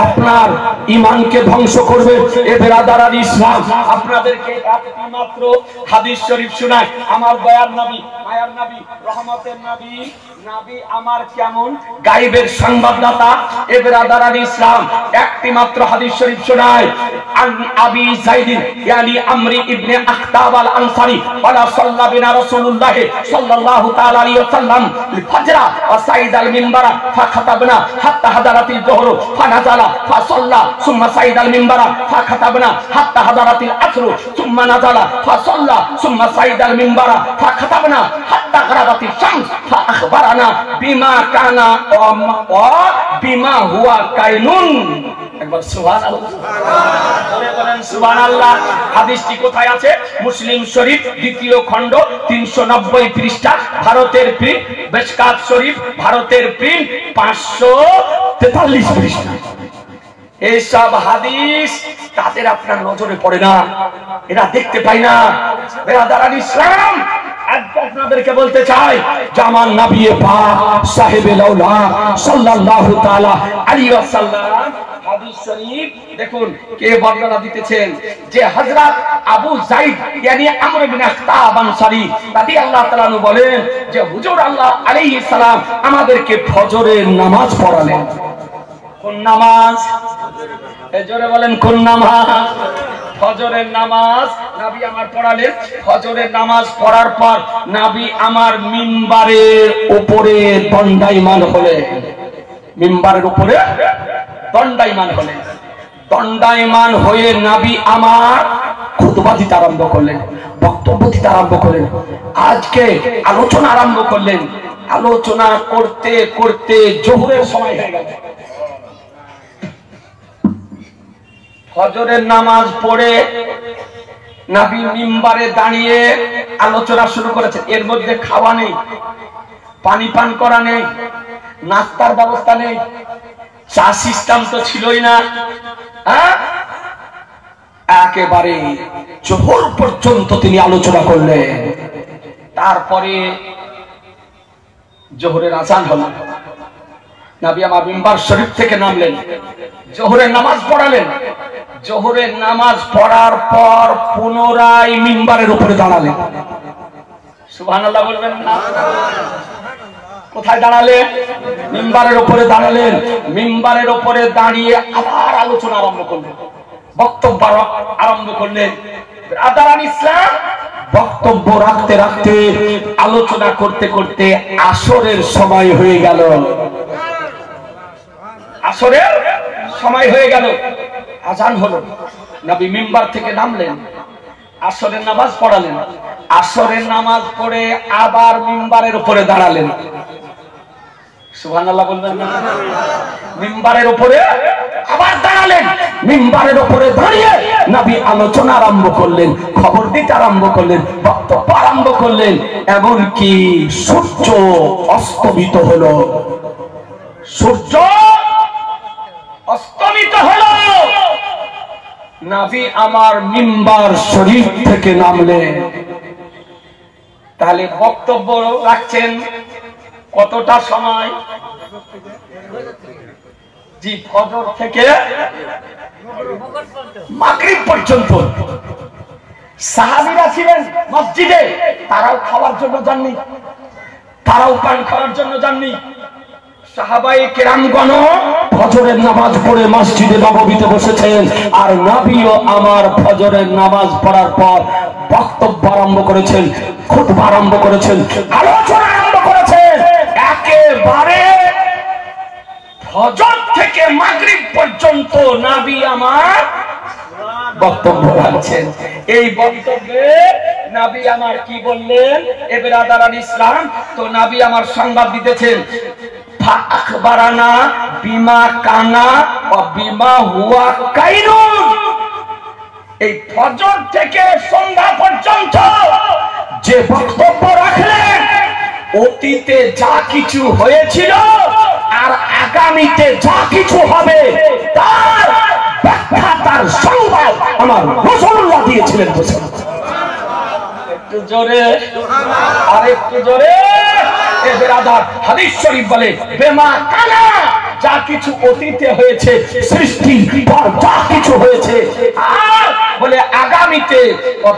Speaker 1: আপনার ঈমানকে ধ্বংস করবে। এ বেরাদার আল ইসলাম আপনাদেরকে একটি মাত্র হাদিস শরীফ শোনায়। আমার দয়ার নবী, মায়ার নবী, রহমতের নবী, নবী আমার কেমন গায়বের সংবাদদাতা। এ বেরাদার আল ইসলাম একটি মাত্র হাদিস শরীফ শোনায়। আন আবি যায়েদ ইয়ানি আমরি ইবনে আখতাব আল আনসারী ওয়ালা সাল্লা বিনা রাসূলুল্লাহ সাল্লাল্লাহু তাআলা আলাইহি ওয়াসাল্লাম ফাজরা ওয়া সাইদ আল মিনবারা ফাখাতাবনা হাত্তা হাদারাতিল যুহর ফানাজালা ফাসাল্লা সুম্মা সাইদ আল মিনবারা ফাখাতাবনা হাত্তা হাদারাতিল আসর সুম্মা নাজালা ফাসাল্লা সুম্মা সাইদ আল মিনবারা ফাখাতাবনা হাত্তা গরাবাতিশ শামস ফাআখবারানা বিমা কানা ওয়া বিমা হুয়া কাইনুন। একবার সুবহানাল্লাহ বলেন, সুবহানাল্লাহ। হাদিসটি কোথায় আছে? মুসলিম শরীফ দ্বিতীয় খণ্ড 390 পৃষ্ঠা, ভারতের প্রিন্ট, বেশকাত শরীফ ভারতের প্রিন্ট 543 পৃষ্ঠা। এইসব হাদিস তাদের আপনার নজরে পড়ে না, এরা দেখতে পায় না। বেরাদার আল ইসলাম আজকে আপনাদেরকে বলতে চাই, জামান নবী পাক সাহেবে লাউলা সাল্লাল্লাহু তাআলা আলাইহি ওয়াসাল্লাম হাদিস শরীফ দেখুন কে বর্ণনা দিতেছেন, যে হযরত আবু যায়েদ ইয়ানি আমর ইবনে আখতাব আনসারী রাদিয়াল্লাহু তাআলা আনহু বলেন যে হুজুর আল্লাহ আলাইহিস সালাম আমাদেরকে ফজরের নামাজ পড়ালেন। কোন নামাজ? জোরে বলেন, কোন নামাজ? ফজরের নামাজ নবী আমার পড়ালেন। ফজরের নামাজ পড়ার পর নবী আমার মিম্বারের উপরে দণ্ডায়মান হলেন। মিম্বারের উপরে দণ্ডায়মান হলেন। দণ্ডায়মান হয়ে নবী আমার খুতবা দিতে আরম্ভ করলেন, বক্তব্য দিতে আরম্ভ করলেন। আজকে আলোচনা আরম্ভ করলেন। আলোচনা করতে করতে জোহরের সময় হয়ে গেল। ফজরের নামাজ পড়ে নবী মিম্বারে দাঁড়িয়ে আলোচনা শুরু করেছেন। এর মধ্যে খাওয়া নেই, পানি পান করা নেই, নাস্তার ব্যবস্থা নেই, চা সিস্টেম তো ছিলই না। একেবারে জোহর পর্যন্ত তিনি আলোচনা করলেন। তারপরে জোহরের আযান হলো, নবী আমার মিম্বার শরীফ থেকে নামলেন, জোহরের নামাজ পড়ালেন। জোহরের নামাজ পড়ার পর পুনরায় মিম্বারের উপরে দাঁড়ালেন। সুবহানাল্লাহ বলবেন না? কোথায় দাঁড়ালেন? মিম্বারের উপরে দাঁড়ালেন। মিম্বারের উপরে দাঁড়িয়ে আবার আলোচনা আরম্ভ করলেন, বক্তব্য আরম্ভ করলেন। ব্রাদারান ইসলাম, বক্তব্য রাখতে রাখতে আলোচনা করতে করতে আসরের সময় হয়ে গেল। আসরের সময় হয়ে গেল, আযান হলো, নবী মিম্বার থেকে নামলেন, আসরের নামাজ পড়ালেন। আসরের নামাজ পড়ে আবার মিম্বারের উপরে দাঁড়ালেন। সুবহানাল্লাহ বলবেন না? মিম্বারের উপরে আবার দাঁড়ালেন। মিম্বারের উপরে দাঁড়িয়ে নবী আলোচনা আরম্ভ করলেন, খবর দিতে আরম্ভ করলেন, বক্তব্য আরম্ভ করলেন। এমনকি সূর্য অস্তমিত হলো। সূর্য অস্তমিত হলো, নবী আমার মিম্বার শরীফ থেকে নামলেন। তাহলে বক্তব্য রাখছেন কতটা সময়? জি, ফজর থেকে মাগরিব পর্যন্ত। সাহাবীরা ছিলেন মসজিদে, তারাও খাওয়ার জন্য যাননি, তারাও পান করার জন্য যাননি। সাহাবায়ে কেরামগণ ফজরের নামাজ পড়ে মসজিদে নববীতে বসেছেন, আর নবীও আমার ফজরের নামাজ পড়ার পর বক্তব্য আরম্ভ করেছেন, খুতবা আরম্ভ করেছেন, আলোচনা আরম্ভ করেছেন। একেবারে ফজর থেকে মাগরিব পর্যন্ত নবী আমার বক্তব্য রাখছেন। এই বক্তব্যে নবী আমার কি বললেন? এ ব্রাদারান ইসলাম, তো নবী আমার সংবাদ দিতেছেন, আখবারানা বিমা কানা ও বিমা হুয়া কাইনুন। এই ফজর থেকে সন্ধ্যা পর্যন্ত যে বক্তব্য রাখলেন, অতীতে যা কিছু হয়েছিল আর আগামীতে যা কিছু হবে তার ব্যাখ্যা, তার সংবাদ আমার রাসূলুল্লাহ দিয়েছিলেন। একটু জোরে, আর একটু জোরে। হাদিস শরীফ বলে, বেমা কানা, যা কিছু অতীতে হয়েছে, সৃষ্টির পর যা কিছু হয়েছে, আর বলে আগামীতে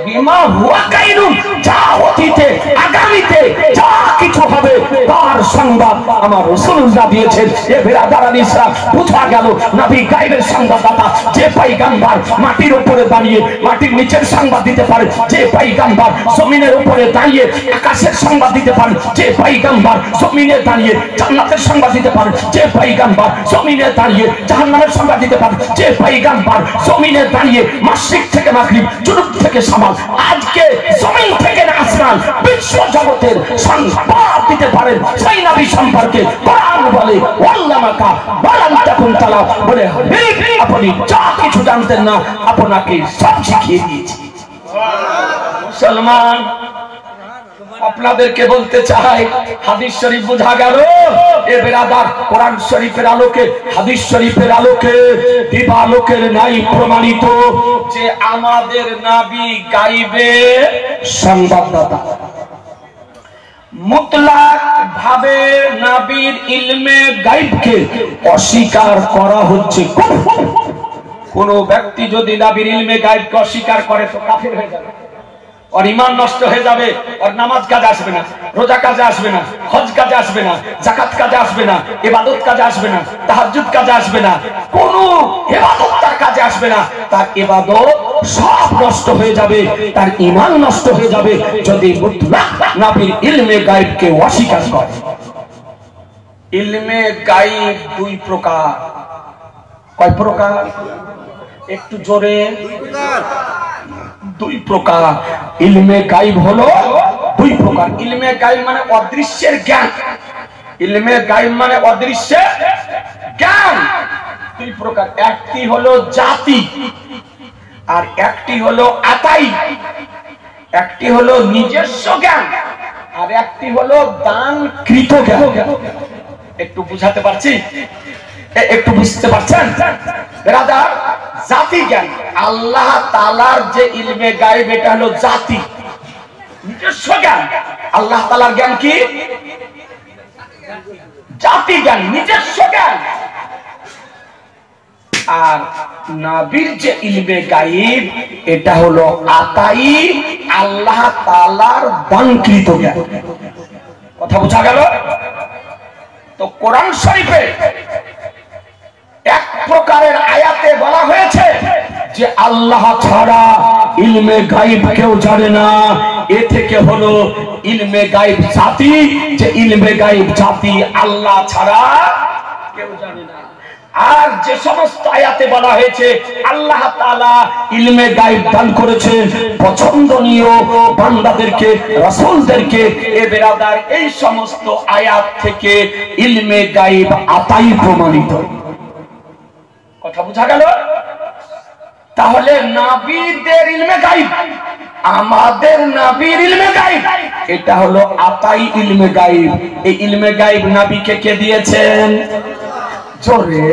Speaker 1: বিমা হুয়া কাইনুন, যা অতীতে আগামীতে যা কিছু হবে তার সংবাদ আমার রাসূলুল্লাহ দিয়েছেন। এ বিরাদারান ইসলাম, বুঝা গেল নবী গায়বের সংবাদদাতা। যে পয়গম্বর মাটির উপরে দাঁড়িয়ে মাটির নিচের সংবাদ দিতে পারে, যে পয়গম্বর জমিনের উপরে দাঁড়িয়ে আকাশের সংবাদ দিতে পারে, যে পয়গম্বর জমিনে দাঁড়িয়ে জান্নাতের সংবাদ দিতে পারে, যে পয়গম্বর জমিনে দাঁড়িয়ে জাহান্নামের সংবাদ দিতে পারে, যে পয়গম্বর জমিনে দাঁড়িয়ে মাশরিক থেকে মাগরিব, জুনুব থেকে শামাল, আজকে জমিন থেকে আসমান, বিশ্ব জগতের সংবাদ দিতে পারেন, সেই নবী সম্পর্কে কোরআন বলে, ওয়াল্লামাকা বালান তাকুন তালা, বলে আপনি যা কিছু জানতেন না, আপনাকে সব শিখিয়ে দিয়েছি। মুসলমান, আপনাদেরকে বলতে চাই, হাদিস শরীফ বুঝা গেল। এ বেরাদার, কোরআন শরীফের আলোকে, হাদিস শরীফের আলোকে, দিবালোকের নাই প্রমাণিত যে আমাদের নবী গায়বে সংবাদদাতা। মুতলাক ভাবে নবীর ইলমে গায়বকে অস্বীকার করা হচ্ছে। কোন ব্যক্তি যদি নবীর ইলমে গায়বকে অস্বীকার করে তো কাফের হয়ে যাবে, और ईमान नष्ट हो जाए, और नामाज काजे आसबे ना, रोजा काजे आसबे ना, हज काजे आसबे ना, जाकात काजे आसबे ना, इबादत काजे आसबे ना, ताहाज्जुद काजे आसबे ना, कोनो इबादत तार काजे आसबे ना, तार इबादत सब नष्ट हो जाए, तार ईमान नष्ट हो जाए यदि मुतलाक नबीर इल्मे गायब के अस्वीकार करे। इल्मे गायब दुई प्रकार। कय प्रकार? একটু জোরে। দুই প্রকার। ইলমে গায়ব হলো দুই প্রকার। ইলমে গায়ব মানে অদৃশ্যের জ্ঞান। ইলমে গায়ব মানে অদৃশ্যের জ্ঞান দুই প্রকার। একটি হলো জাতি আর একটি হলো আতাই। একটি হলো নিজস্ব জ্ঞান আর একটি হলো দানকৃত জ্ঞান। একটু বুঝাতে পারছি? একটু বুঝতে পারছেন? রাজা জাতি জ্ঞান আল্লাহ তাআলার যে ইলমে গায়েব এটা হলো জাতি, নিজস্ব জ্ঞান। আল্লাহ তাআলার জ্ঞান কি? জাতি জ্ঞান, নিজস্ব জ্ঞান। আর নবীর যে ইলমে গায়েব এটা হলো আতাই, আল্লাহ তাআলার দানকৃত জ্ঞান। কথা বোঝা গেল? তো কোরআন শরীফে এক প্রকারের আয়াতে বলা হয়েছে যে আল্লাহ ছাড়া ইলমে গায়েব কেউ জানে না। এ থেকে হলো ইলমে গায়েব জাতি, যে ইলমে গায়েব জাতি আল্লাহ ছাড়া কেউ জানে না। আর যে সমস্ত আয়াতে বলা হয়েছে আল্লাহ তাআলা ইলমে গায়েব দান করেছেন পছন্দনীয় বান্দাদেরকে, রাসূলদেরকে, এ বেরাদার এই সমস্ত আয়াত থেকে ইলমে গায়েব আতাই প্রমাণিত। কথা বোঝা গেল? তাহলে নবীদের ইলমে গায়েব, আমাদের নবীর ইলমে গায়েব এটা হলো আতাই ইলমে গায়েব। এই ইলমে গায়েব নবীকে কে দিয়েছেন? জোরে,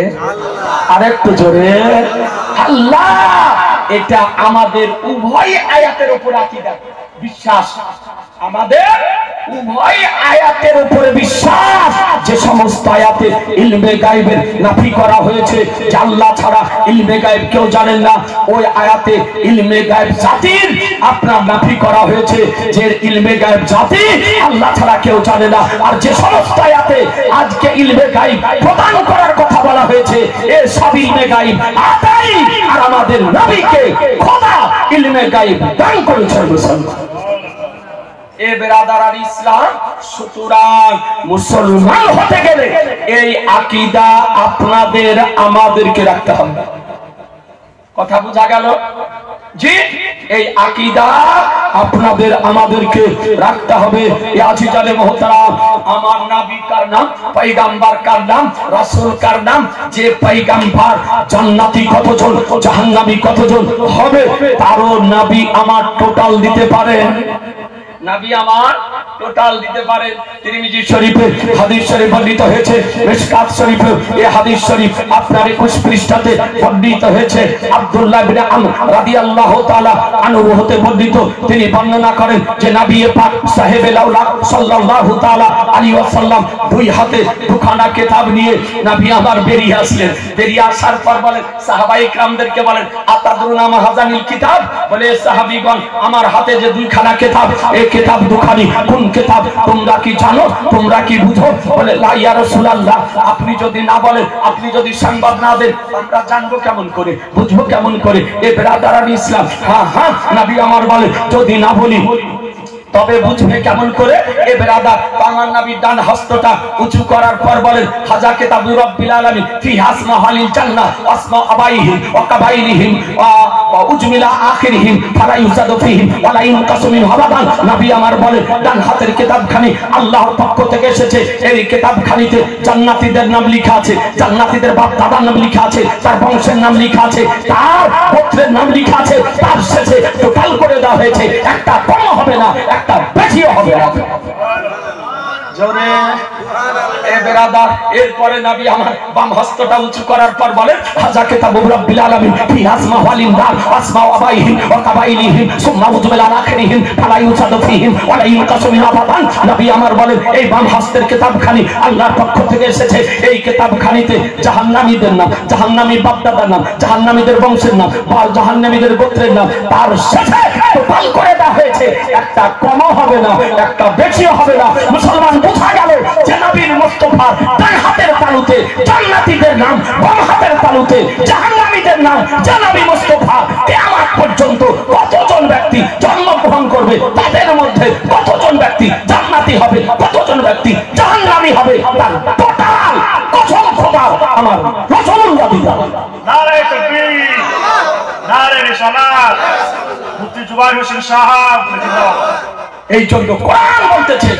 Speaker 1: আরেকটু জোরে, আল্লাহ। এটা আমাদের উভয় আয়াতের উপর আকীদা, বিশ্বাস। আমাদের উভয় আয়াতের উপরে বিশ্বাস। যে সমস্ত আয়াতে ইলমে গায়েবের নাফি করা হয়েছে যে আল্লাহ ছাড়া ইলমে গায়েব কেউ জানেন না, ওই আয়াতে ইলমে গায়েব জাতির আপনার নাফি করা হয়েছে যে ইলমে গায়েব জাতি আল্লাহ ছাড়া কেউ জানে না। আর যে সমস্ত আয়াতে আজকে ইলমে গায়েব প্রদান করার কথা বলা হয়েছে এ সব ইলমে গায়েব আতাই। আর আমাদের নবীকে খোদা ইলমে গায়েব দান করেছেন মুসলমান। এ বেরাদার ইসলাম, সুতরাং মুসলমান হতে গেলে এই আকীদা আপনাদের আমাদেরকে রাখতে হবে। কথা বোঝা গেল? জি, এই আকীদা আপনাদের আমাদেরকে রাখতে হবে। আজিজানে মুহতারাম, আমার নবী কার নাম, পয়গম্বর কার নাম, রাসূল কার নাম, যে পয়গম্বর জান্নাতি কতজন, জাহান্নামী কতজন হবে তারও নবী আমার টোটাল দিতে পারেন। নবী আমার টোটাল দিতে পারেন। তিরমিজি শরীফে হাদিস শরীফ বর্ণিত হয়েছে, মিশকাত শরীফে এই হাদিস শরীফ আপনার 21 পৃষ্ঠাতে বর্ণিত হয়েছে। আব্দুল্লাহ ইবনে আমর রাদিয়াল্লাহু তাআলা আনহু হতে বর্ণিত, তিনি বর্ণনা করেন যে নবী পাক সাহেবে লাউলা সাল্লাল্লাহু তাআলা আলাইহি ওয়াসাল্লাম দুই হাতে দুখানা কিতাব নিয়ে নবী আমার বেরিয়ে আসলেন। বেরিয়ে আসার পর বলেন সাহাবায়ে কিরামদেরকে বলেন আতাদরুনা মা হাযানিল কিতাব, বলে সাহাবীগণ আমার হাতে যে দুইখানা কিতাব, এই কিতাব দুখানি কোন কিতাব তোমরা কি জানো, তোমরা কি বুঝো? বলে লা ইয়া রাসূলুল্লাহ, আপনি যদি না বলেন, আপনি যদি সংবাদ না দেন আমরা জানবো কেমন করে, বুঝবো কেমন করে? এ বেরাদারান ইসলাম, হ্যাঁ হ্যাঁ নবী আমার বলে যদি না বলি তবে বুঝবে কেমন করে? এ বেরাদার আমার নবীর ডান হস্তটা উঁচু করার পর বলেন হাজা কিতাবু রাব্বিল আলামিন ফি হাসমা হালিল জান্নাহ ওয়াসমা আবাইহিম ওয়া কাবাইলিহিম ওয়া উজমিলা আখিরিহিম ফালা ইউজাদু ফিহিম ওয়া লা ইনকাসু মিন হাবাদান। নবী আমার বলে ডান হাতের কিতাবখানি আল্লাহর পক্ষ থেকে এসেছে। এই কিতাবখানিতে জান্নাতীদের নাম লেখা আছে, জান্নাতীদের বাপ দাদার নাম লেখা আছে, তার বংশের নাম লেখা আছে, তার গোত্রের নাম লেখা আছে। তার শেষে টোটাল করে দেওয়া হয়েছে, একটা কম হবে না, একটা বেশিও হবে না। জোরে এ বেরাদার, এরপরে নবী আমার বাম হস্তটা উঁচু করার পর বলেন হাজা কিতাবু রাব্বিল আলামিন ফি হাসমা ওয়ালিন দার আসমা আবাইহিম ওয়া কাবাইলিহিম সুম্মা উজমিলা আখিরিহিম ফালা ইউজাদু ফিহিম ওয়া লা ইনকাসু মিন আবাদান। নবী আমার বলেন এই বাম হস্তের কিতাবখানি আল্লাহর পক্ষ থেকে এসেছে। এই কিতাবখানিতে জাহান্নামীদের নাম, জাহান্নামী বাপ-দাদার নাম, জাহান্নামীদের বংশের নাম, বা জাহান্নামীদের গোত্রের নাম তার শেষে টোটাল করে দেওয়া হয়েছে। একটা কমও হবে না, একটা বেশিও হবে না। মুসলমান বোঝা গেল যে নবীর মুস্তাফার ডান হাতের তালুতে জান্নাতীদের নাম, বাম হাতের তালুতে জাহান্নামীদের নাম। যে নবী মুস্তাফা কিয়ামত পর্যন্ত কতজন ব্যক্তি জন্মগ্রহণ করবে তাদের মধ্যে কতজন ব্যক্তি জান্নাতি হবে, কতজন ব্যক্তি জাহান্নামী হবে, তার টোটাল কসম খোদা আমার রাসূলুল্লাহ দিলেন।
Speaker 2: নারে তাকবীর, নারে রিসালাত, মুফতি জুবাইর হোসেন সাহেব জিন্দাবাদ।
Speaker 1: এই জন্য কোরআন বলতেছে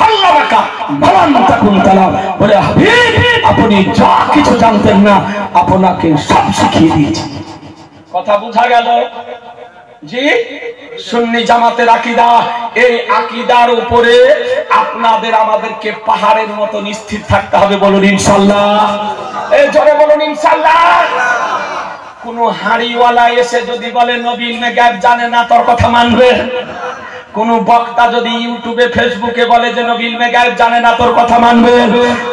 Speaker 1: আল্লাহকা ভালান তাকুন তাআলা, বলে হাবিব আপনি যা কিছু জানতেন না আপনাকে সব শিখিয়ে দিয়েছি। কথা বোঝা গেল? জি, সুন্নি জামাতের আকীদা, এই আকীদার উপরে আপনাদের আমাদেরকে পাহাড়ের মতো স্থির থাকতে হবে। বলুন ইনশাআল্লাহ। এই জোরে বলুন ইনশাআল্লাহ। কোন হাড়িওয়ালা এসে যদি বলে নবী ইলমে গায়েব জানে না, তোর কথা মানবে? কোন বক্তা যদি ইউটিউবে ফেসবুকে বলে যে নবী ইলমে গায়েব জানে না, তোর কথা মানবে?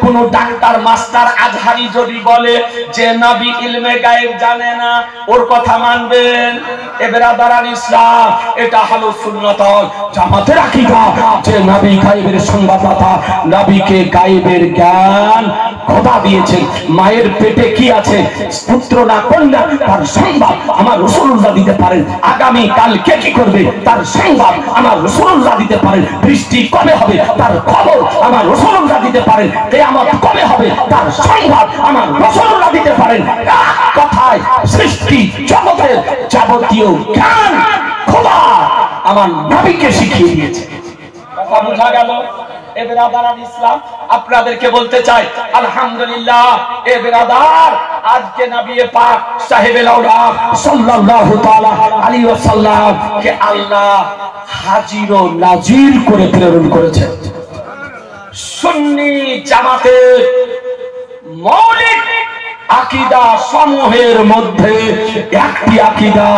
Speaker 1: কোন ডাক্তার মাস্টার আজহারি যদি বলে যে নবী ইলমে গায়েব জানে না, ওর কথা মানবেন? এ বেরাদারান ইসলাম, এটা হলো সুন্নাত ওয়াল জামাতের আকীদা যে নবী গায়েবের সংবাদদাতা, নবীকে গায়েবের জ্ঞান খোদা দিয়েছেন। মায়ের পেটে কি আছে, পুত্র না কন্যা, তার সংবাদ আমার রাসূলুল্লাহ দিতে পারেন। আগামী কাল কে কি করবে তার সংবাদ আমার রাসূলুল্লাহ দিতে পারেন। বৃষ্টি কবে হবে তার খবর আমার রাসূলুল্লাহ দিতে পারেন। কিয়ামত কবে হবে তার সংবাদ আমার রাসূলুল্লাহ দিতে পারেন। কথায় সৃষ্টি জগতের যাবতীয় জ্ঞান খোদা আমার নবীকে শিখিয়ে দিয়েছে। কথা বোঝা গেল? এ বেরাদারান ইসলাম, আপনাদেরকে বলতে চাই আলহামদুলিল্লাহ। এ বেরাদার, আজকে নবী পাক সাহেবুল আউলা সাল্লাল্লাহু তাআলা আলাইহি ওয়াসাল্লাম কে আল্লাহ হাজির ও নাজির করে প্রেরণ করেছেন। সুন্নি জামাতের মৌলিক আকীদা সমূহের মধ্যে একটি আকীদা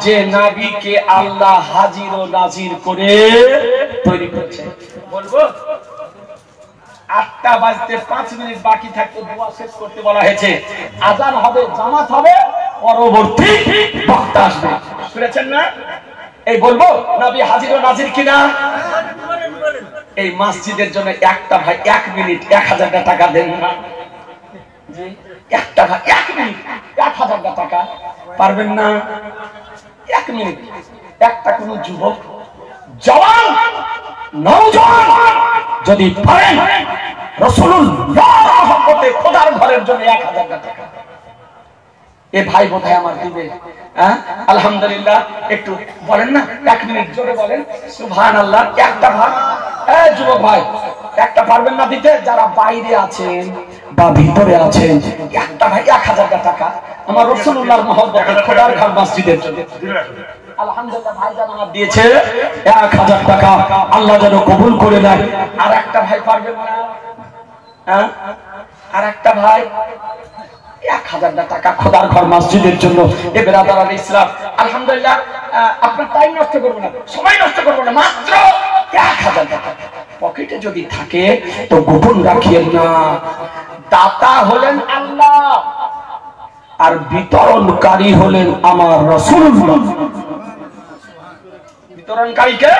Speaker 1: যে নবীকে আল্লাহ হাজির ও নাজির করে তৈরি করেছেন। বলবো 8টা বাজতে 5 মিনিট বাকি থাকতে দোয়া শেষ করতে বলা হয়েছে। আজান হবে, জামাত হবে, পরবর্তী বক্তা আসবে। শুনেছেন না? এই বলবো নবী হাজির ও নাজির কিনা? এই মসজিদের জন্য একটা ভাই 1 মিনিট 1000 টাকা দেন না। জি, একটা ভাই 1 মিনিট 1000 টাকা পারবেন না? 1 মিনিট একটা কোন যুবক জওয়ান নওজোয়ান যদি পারেন রাসূলুল্লাহ হতে খোদার ঘরের জন্য 1000 টাকা, এ ভাই বোধহয় আমার দিবে। আলহামদুলিল্লাহ, একটু বলেন না 1 মিনিট জোরে বলেন সুবহানাল্লাহ। একটা ভাই, যুবক ভাই একটা পারবেন না দিতে? যারা বাইরে আছেন বা ভিতরে আছেন, একটা ভাই 1000 টাকা আমার রাসূলুল্লাহর মহব্বতে খোদার ঘর মসজিদের জন্য। আলহামদুলিল্লাহ, ভাইজান আমার দিয়েছে 1000 টাকা, আল্লাহ যেন কবুল করে নেয়। আর একটা ভাই পারবেন না? আর একটা ভাই 1000 টাকা খোদার ঘর মসজিদের জন্য। এ বেরাদারান ইসলাম, আলহামদুলিল্লাহ, আপনার টাইম নষ্ট করবো না, সময় নষ্ট করবো না, মাত্র 1000 টাকা পকেটে যদি থাকে তো গোপন রাখিয়েন না। দাতা হলেন আল্লাহ আর বিতরণকারী হলেন আমার রাসূলুল্লাহ। বিতরণকারীকে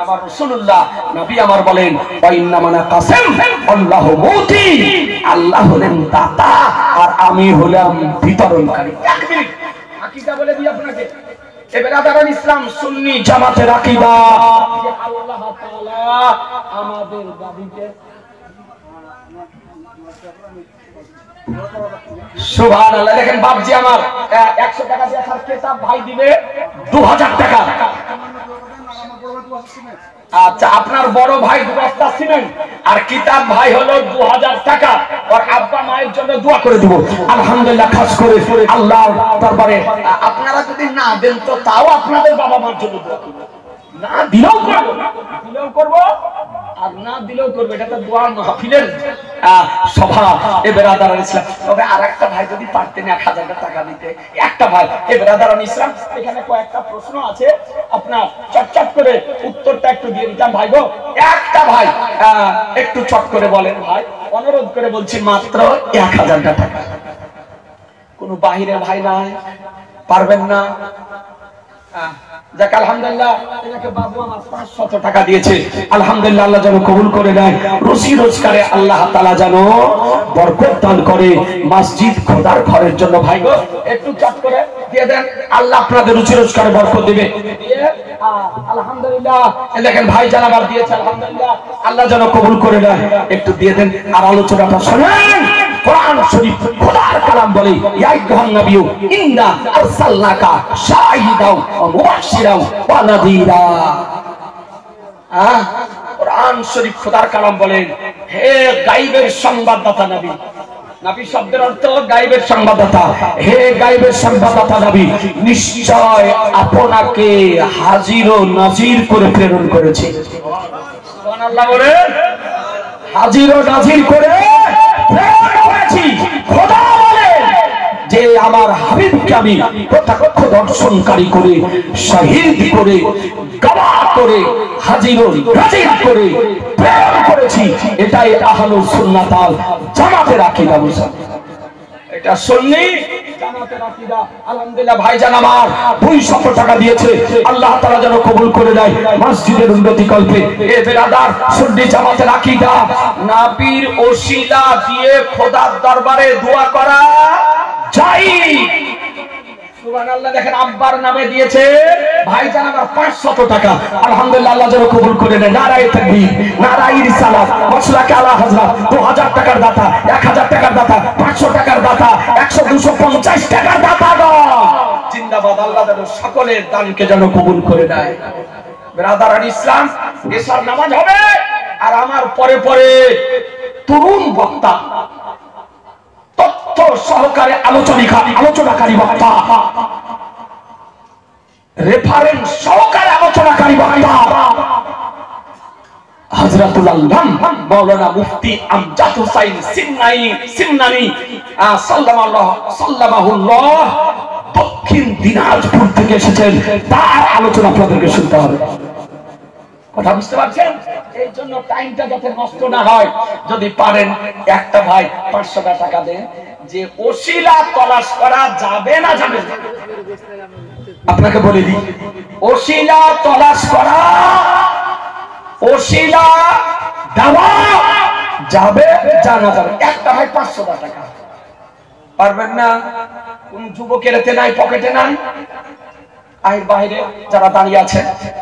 Speaker 1: আমার রাসূলুল্লাহ। নবী আমার বলেন ওয়াইন্নামানা কাসেম আল্লাহু মুতি, আল্লাহ হলেন দাতা আর আমি হলাম বিতরণকারী। 1 মিনিট আকীদা বলে দিই আপনাকে। এ বেরাদারান ইসলাম, সুন্নি জামাতের আকীদা যে আল্লাহ তাআলা আমাদের দাবিতে সুবহানাল্লাহ। দেখেন বাপজি আমার 100 টাকা দিয়ে স্যার কিতাব ভাই দিবে 2000 টাকা। আচ্ছা, আপনার বড় ভাই 2 বস্তা সিমেন্ট আর কিতাব ভাই হলো 2000 টাকা। আর আব্বা মায়ের জন্য দোয়া করে দিব। আলহামদুলিল্লাহ, খাস করে আল্লাহর দরবারে আপনারা যদি না দেন তো তাও আপনাদের বাবা মার জন্য দোয়া করব। না দিলেও করব, দিলেও করব আর না দিলেও করব। এটা তো দোয়া মাহফিলের সভা। এ বেরাদারান ইসলাম, তবে আরেকটা ভাই যদি পারতেন 1000 টাকা দিতে, একটা ভাই। এ বেরাদারান ইসলাম, এখানে কয়েকটা প্রশ্ন আছে, আপনার চটচট করে উত্তরটা একটু দিয়ে দিতাম ভাই গো। একটা ভাই একটু চট করে বলেন ভাই, অনুরোধ করে বলছি, মাত্র 1000 টাকা। কোন বাহিরে ভাই নাই, পারবেন না? যাক আলহামদুলিল্লাহ, এনাকে বাবু আমার 500 টাকা দিয়েছে। আলহামদুলিল্লাহ, আল্লাহ যেন কবুল করে নেয়। রুজি রোজগারে আল্লাহ তাআলা যেন বরকত দান করে মসজিদ খোদার ঘরের জন্য। ভাই গো একটু চট করে দিয়ে দেন, আল্লাহ আপনাদের রুজি রোজগারে বরকত দিবে। আলহামদুলিল্লাহ, দেখেন ভাই জান আবার দিয়েছে। আলহামদুলিল্লাহ, আল্লাহ যেন কবুল করে নেয়। একটু দিয়ে দেন। আর আলোচনাটা শুনেন। কোরআন শরীফ খোদার কালাম বলে, ইয়া আইয়ুহান নাবিয়্যু ইন্না আরসালনাকা শাহিদাও ওয়া মুবাশশিরাও ওয়া নাযীরা। কোরআন শরীফ খোদার কালাম বলেন, হে গায়বের সংবাদদাতা নবী। নবী শব্দের অর্থ গায়বের সংবাদদাতা। হে গায়বের সংবাদদাতা নবী, নিশ্চয় আপনাকে হাজির ও নাজির করে প্রেরণ করেছি। সুবহানাল্লাহ বলেন, হাজির ও নাজির করে প্রেরণ করেছি। খোদা বলেন যে আমার হাবিবকে আমি প্রত্যক্ষ দর্শনকারী করে শহীদ করে গওয়া করে হাজির করে প্রেরণ করেছি। এটাই আহলুস সুন্নাত ওয়াল জামাতের আকীদা। এটা সুন্নি জামাতের আকীদা। আলহামদুলিল্লাহ ভাইজান আমার 200 টাকা দিয়েছে, আল্লাহ তাআলা যেন কবুল করে দেয় মসজিদের উন্নতি কল্পে। এ বেরাদার, সুন্নি জামাতের আকীদা নবীর ওসিলা দিয়ে খোদার দরবারে দোয়া করা জায়েজ। সুবহানাল্লাহ। দেখেন আব্বার নামে দিয়েছে ভাইজান আমার 500 টাকা, আলহামদুলিল্লাহ আল্লাহ যেন কবুল করে নেয়। নারায়ে তাকবীর, নারায়ে রিসালাত, মাসলাকে আলা হযরত। 2000 টাকার দাতা, 1000 টাকার দাতা, 500 টাকার দাতা, 100 250 টাকার দাতা গো জিন্দাবাদ। আল্লাহ যেন সকলের দানকে যেন কবুল করে নেয়। ব্রাদারান ইসলাম, এশার নামাজ হবে আর আমার পরে পরে তরুণ বক্তা, তথ্য সহকারে আলোচনাকারী বক্তা, রেফারেন্স সহকারে আলোচনাকারী বক্তা হযরতুল আল্লাম মাওলানা মুফতি আমজাদ হোসেন সিমনানি সাল্লামাহুল্লাহ দক্ষিণ দিনাজপুর থেকে এসেছেন। তার আলোচনা আপনাদেরকে শুনতে হবে। কথা বুঝতে পারছেন? এই জন্য টাইমটা যাতে নষ্ট না হয়, যদি পারেন একটা ভাই 500 টাকা দেন। যে ওসিলা তলাশ করা যাবে না যাবে না, আপনাকে বলে দিই, ওসিলা তলাশ করা, ওসিলা দেওয়া যাবে জানা যাবে। একটা ভাই 500 টাকা পারবেন না? কোন যুবকের হাতে নাই, পকেটে নাই, আয়ের বাইরে যারা দাঁড়িয়ে আছে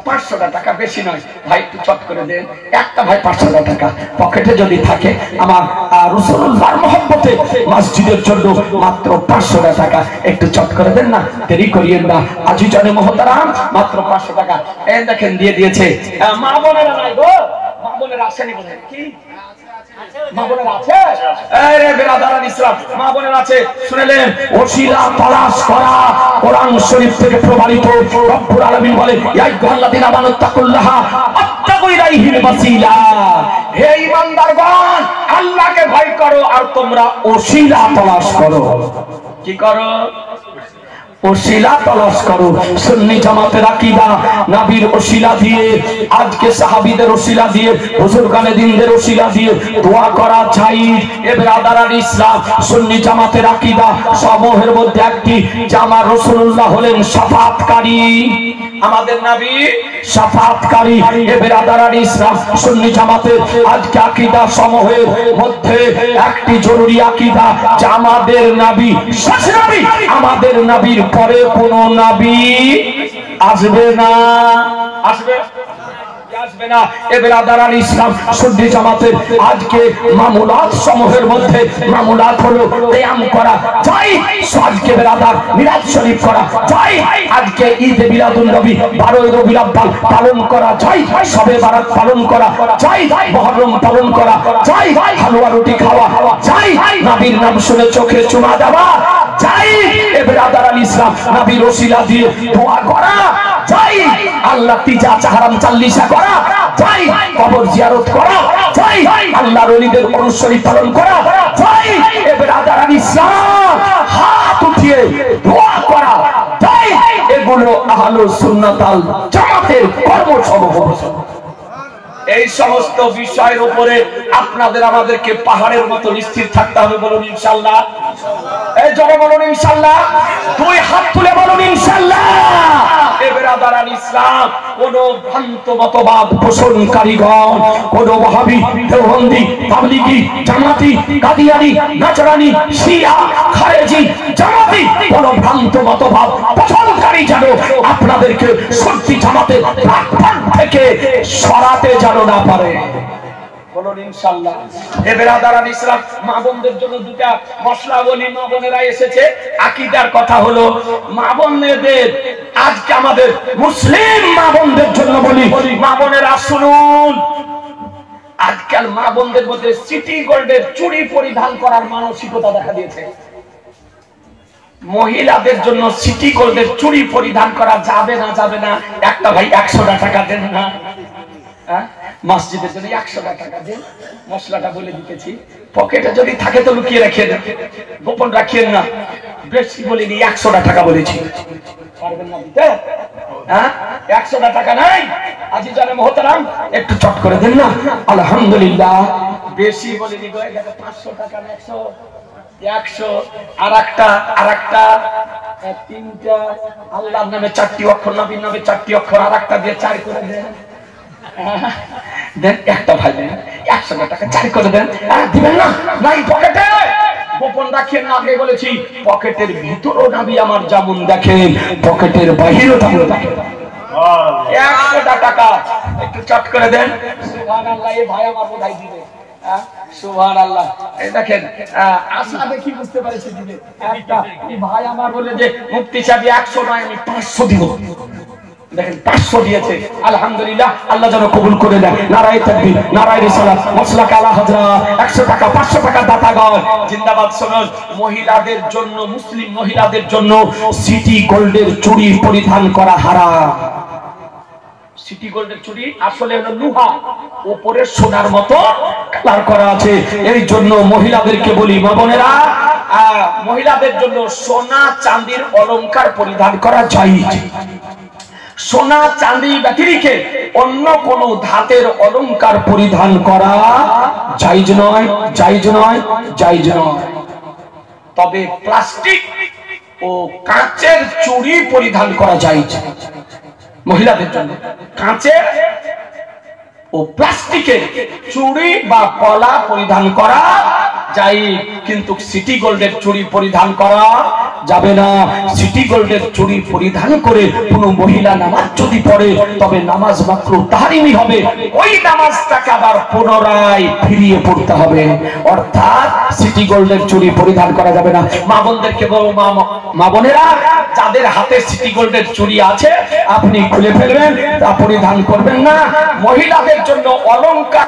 Speaker 1: 500 টাকা বেশি নয় ভাই, একটু চট করে দেন। একটা ভাই 500 টাকা পকেটে যদি থাকে, আমার রাসূলুল্লাহর মহব্বতে মসজিদের জন্য মাত্র 500 টাকা একটু চট করে দেন না, দেরি করিয়েন না। আজিজানে মুহতারাম, মাত্র 500 টাকা এই দেখেন দিয়ে দিয়েছে। মা বোনেরা নাই গো, মা বোনেরা আসেনি বলেন কি? মা বোনেরা আছে? আরে বেরাদারান ইসলাম, মা বোনেরা আছে। শুনলেন, ওসিলা তালাশ করা কোরআন শরীফ থেকে প্রমাণিত। রব্বুল আলামিন বলেন, ইয়া আইয়ুহাল্লাযীনা আমানুত্তাকুল্লাহা ওয়াত্তাকু ইলাইহিল ওয়াসিলা। হে ঈমানদারগণ, আল্লাহকে ভয় করো আর তোমরা ওসিলা তালাশ করো। কি করো? ওসিলা তালাশ করো। সুন্নি জামাতের আকীদা নবীর ওসিলা দিয়ে, আজকে সাহাবীদের ওসিলা দিয়ে, বুজুর্গানে দ্বীনদের ওসিলা দিয়ে দোয়া করা জায়েজ। এ ব্রাদারান ইসলাম, সুন্নি জামাতের আকীদা সমূহের মধ্যে একটি যে আমার রাসূলুল্লাহ হলেন শাফাআতকারী, আমাদের নবী শাফাআতকারী। এ ব্রাদারান ইসলাম, সুন্নি জামাতের আজকে আকীদা সমূহের মধ্যে একটি জরুরি আকীদা যে আমাদের নবী শেষ নবী, আমাদের নবীর পরে কোন নবী আসবে না। আসবে না। এ ব্রাদারান ইসলাম, সুন্নি জামাতের আজকে মামুলাত সমূহের মধ্যে মামুলাত হলো কিয়াম করা যায়, আজকে ব্রাদার মিলাদ শরীফ করা যায়, আজকে ঈদে মিলাদুন নবী 12 রবিউল আউয়াল পালন করা যায়, শবে বারাত পালন করা যায়, মুহররম পালন করা যায়, হালুয়া রুটি খাওয়া যায়, নবীর নাম শুনে চোখে চুমা দেওয়া যায়। এ ব্রাদারান ইসলাম, নবীর ওসিলা দিয়ে দোয়া করা যায়, আল্লাহ তিজা চাহারাম চাল্লিশা করা যায়, কবর জিয়ারত করা যায়, আল্লাহর ওলিদের অনুসরণ পালন করা যায়। এ ব্রাদারান ইসলাম, হাত উঠিয়ে দোয়া করা যায়। এগুলো আহলুস সুন্নাত ওয়াল জামাতের কর্মসমূহ। এই সমস্ত বিষয়ের উপরে আপনাদের আমাদেরকে পাহাড়ের মতো স্থির থাকতে হবে। বলুন ইনশাআল্লাহ। এই জোরে বলুন ইনশাআল্লাহ। দুই হাত তুলে বলুন ইনশাআল্লাহ। এ ব্রাদারান ইসলাম, কোন ভ্রান্ত মতবাদ পোষণকারীগণ, কোন ওয়াহাবি, দেওবন্দি, তাবলিগি, জামাতি, কাদিয়ানি, নাচরানি, শিয়া, খারেজি, জামাতি, কোন ভ্রান্ত মতবাদ পোষণকারী যেন আপনাদেরকে সত্যি জামাতের প্ল্যাটফর্ম থেকে সরাতে যেন না পারে। বলুন ইনশাআল্লাহ। এ ব্রাদারান ইসলাম, মা বোনদের জন্য দুটা মশলা বলি। মা বোনেরা এসেছে, আকীদার কথা হলো মা বোনদের, আজকে আমাদের মুসলিম মা বোনদের জন্য বলি, মা বোনেরা শুনুন, আজকাল মা বোনদের মধ্যে সিটি গোল্ডের চুড়ি পরিধান করার মানসিকতা দেখা দিয়েছে। মহিলাদের জন্য সিটি গোল্ডের চুড়ি পরিধান করা যাবে না, যাবে না। একটা ভাই 100 টাকা দেন না, মসজিদের জন্য 100 টাকা দেন, মশলাটা বলে দিতেছি, পকেটে যদি থাকে তো লুকিয়ে রাখিয়ে দেন, গোপন রাখিয়েন না, বেশি বলিনি, 100 টাকা বলেছি, পারবেন না দিতে? হ্যাঁ, 100 টাকা নাই আজি জানে মোহতারাম, একটু চট করে দেন না। আলহামদুলিল্লাহ, বেশি বলিনি গো, দেখো 500 টাকা না, 100 আর একটা তিনটা, আল্লাহর নামে 4টি অক্ষর, নবীর নামে 4টি অক্ষর, আর একটা দিয়ে 4 করে দেন, দেন একটা ভাই দেন, 100 টাকা 4 করে দেন, দিবেন না? নাই পকেটে, গোপন রাখিয়ে না, আগে বলেছি পকেটের ভিতরও নবী আমার যেমন দেখেন, পকেটের বাহিরও তেমন দেখেন। 100 টাকা একটু চট করে দেন। সুবহানাল্লাহ, এই ভাই আমার বোধহয় দিবে। সুবহানাল্লাহ, এই দেখেন আশা দেখি বুঝতে পারছি দিবে একটা। এই ভাই আমার বলে যে মুফতি সাহেব 100 নয়, আমি 500 দিব। দেখেন 500 দিয়েছে, আলহামদুলিল্লাহ, আল্লাহ যেন কবুল করে দেন। নারায়ে তাকবীর, নারায়ে রিসালাত, মাসলাক আলা হযরত। 100 টাকা 500 টাকা দাতাগণ জিন্দাবাদ। শুনুন, মহিলাদের জন্য, মুসলিম মহিলাদের জন্য সিটি গোল্ডের চুড়ি পরিধান করা হারাম। সিটি গোল্ডের চুড়ি আসলে হলো লোহা, উপরে সোনার মতো কালার করা আছে। এই জন্য মহিলাদেরকে বলি, মা বোনেরা, মহিলাদের জন্য সোনা চাঁদির অলংকার পরিধান করা জায়েজ। সোনা চাঁদি ব্যতিরেকে অন্য কোন ধাতের অলংকার পরিধান করা জায়েজ নয়, জায়েজ নয়, জায়েজ নয়। তবে প্লাস্টিক ও কাঁচের চুড়ি পরিধান করা জায়েজ মহিলাদের জন্য। কাঁচের ও প্লাস্টিকের চুড়ি বা কলা পরিধান করা জায়েজ, কিন্তু সিটি গোল্ডের চুড়ি পরিধান করা যাবে না। সিটি গোল্ডের চুড়ি পরিধান করে কোন মহিলা নামাজ যদি পড়ে, তবে নামাজ মাকরুহ তাহরিমি হবে, ওই নামাজটাকে আবার পুনরায় ফিরিয়ে পড়তে হবে। অর্থাৎ সিটি গোল্ডের চুড়ি পরিধান করা যাবে না। মা বোনদেরকে বলবো, মা বোনেরা, যাদের হাতে সিটি গোল্ডের চুড়ি আছে আপনি খুলে ফেলবেন, তা পরিধান করবেন না। মহিলাদের জন্য অলংকার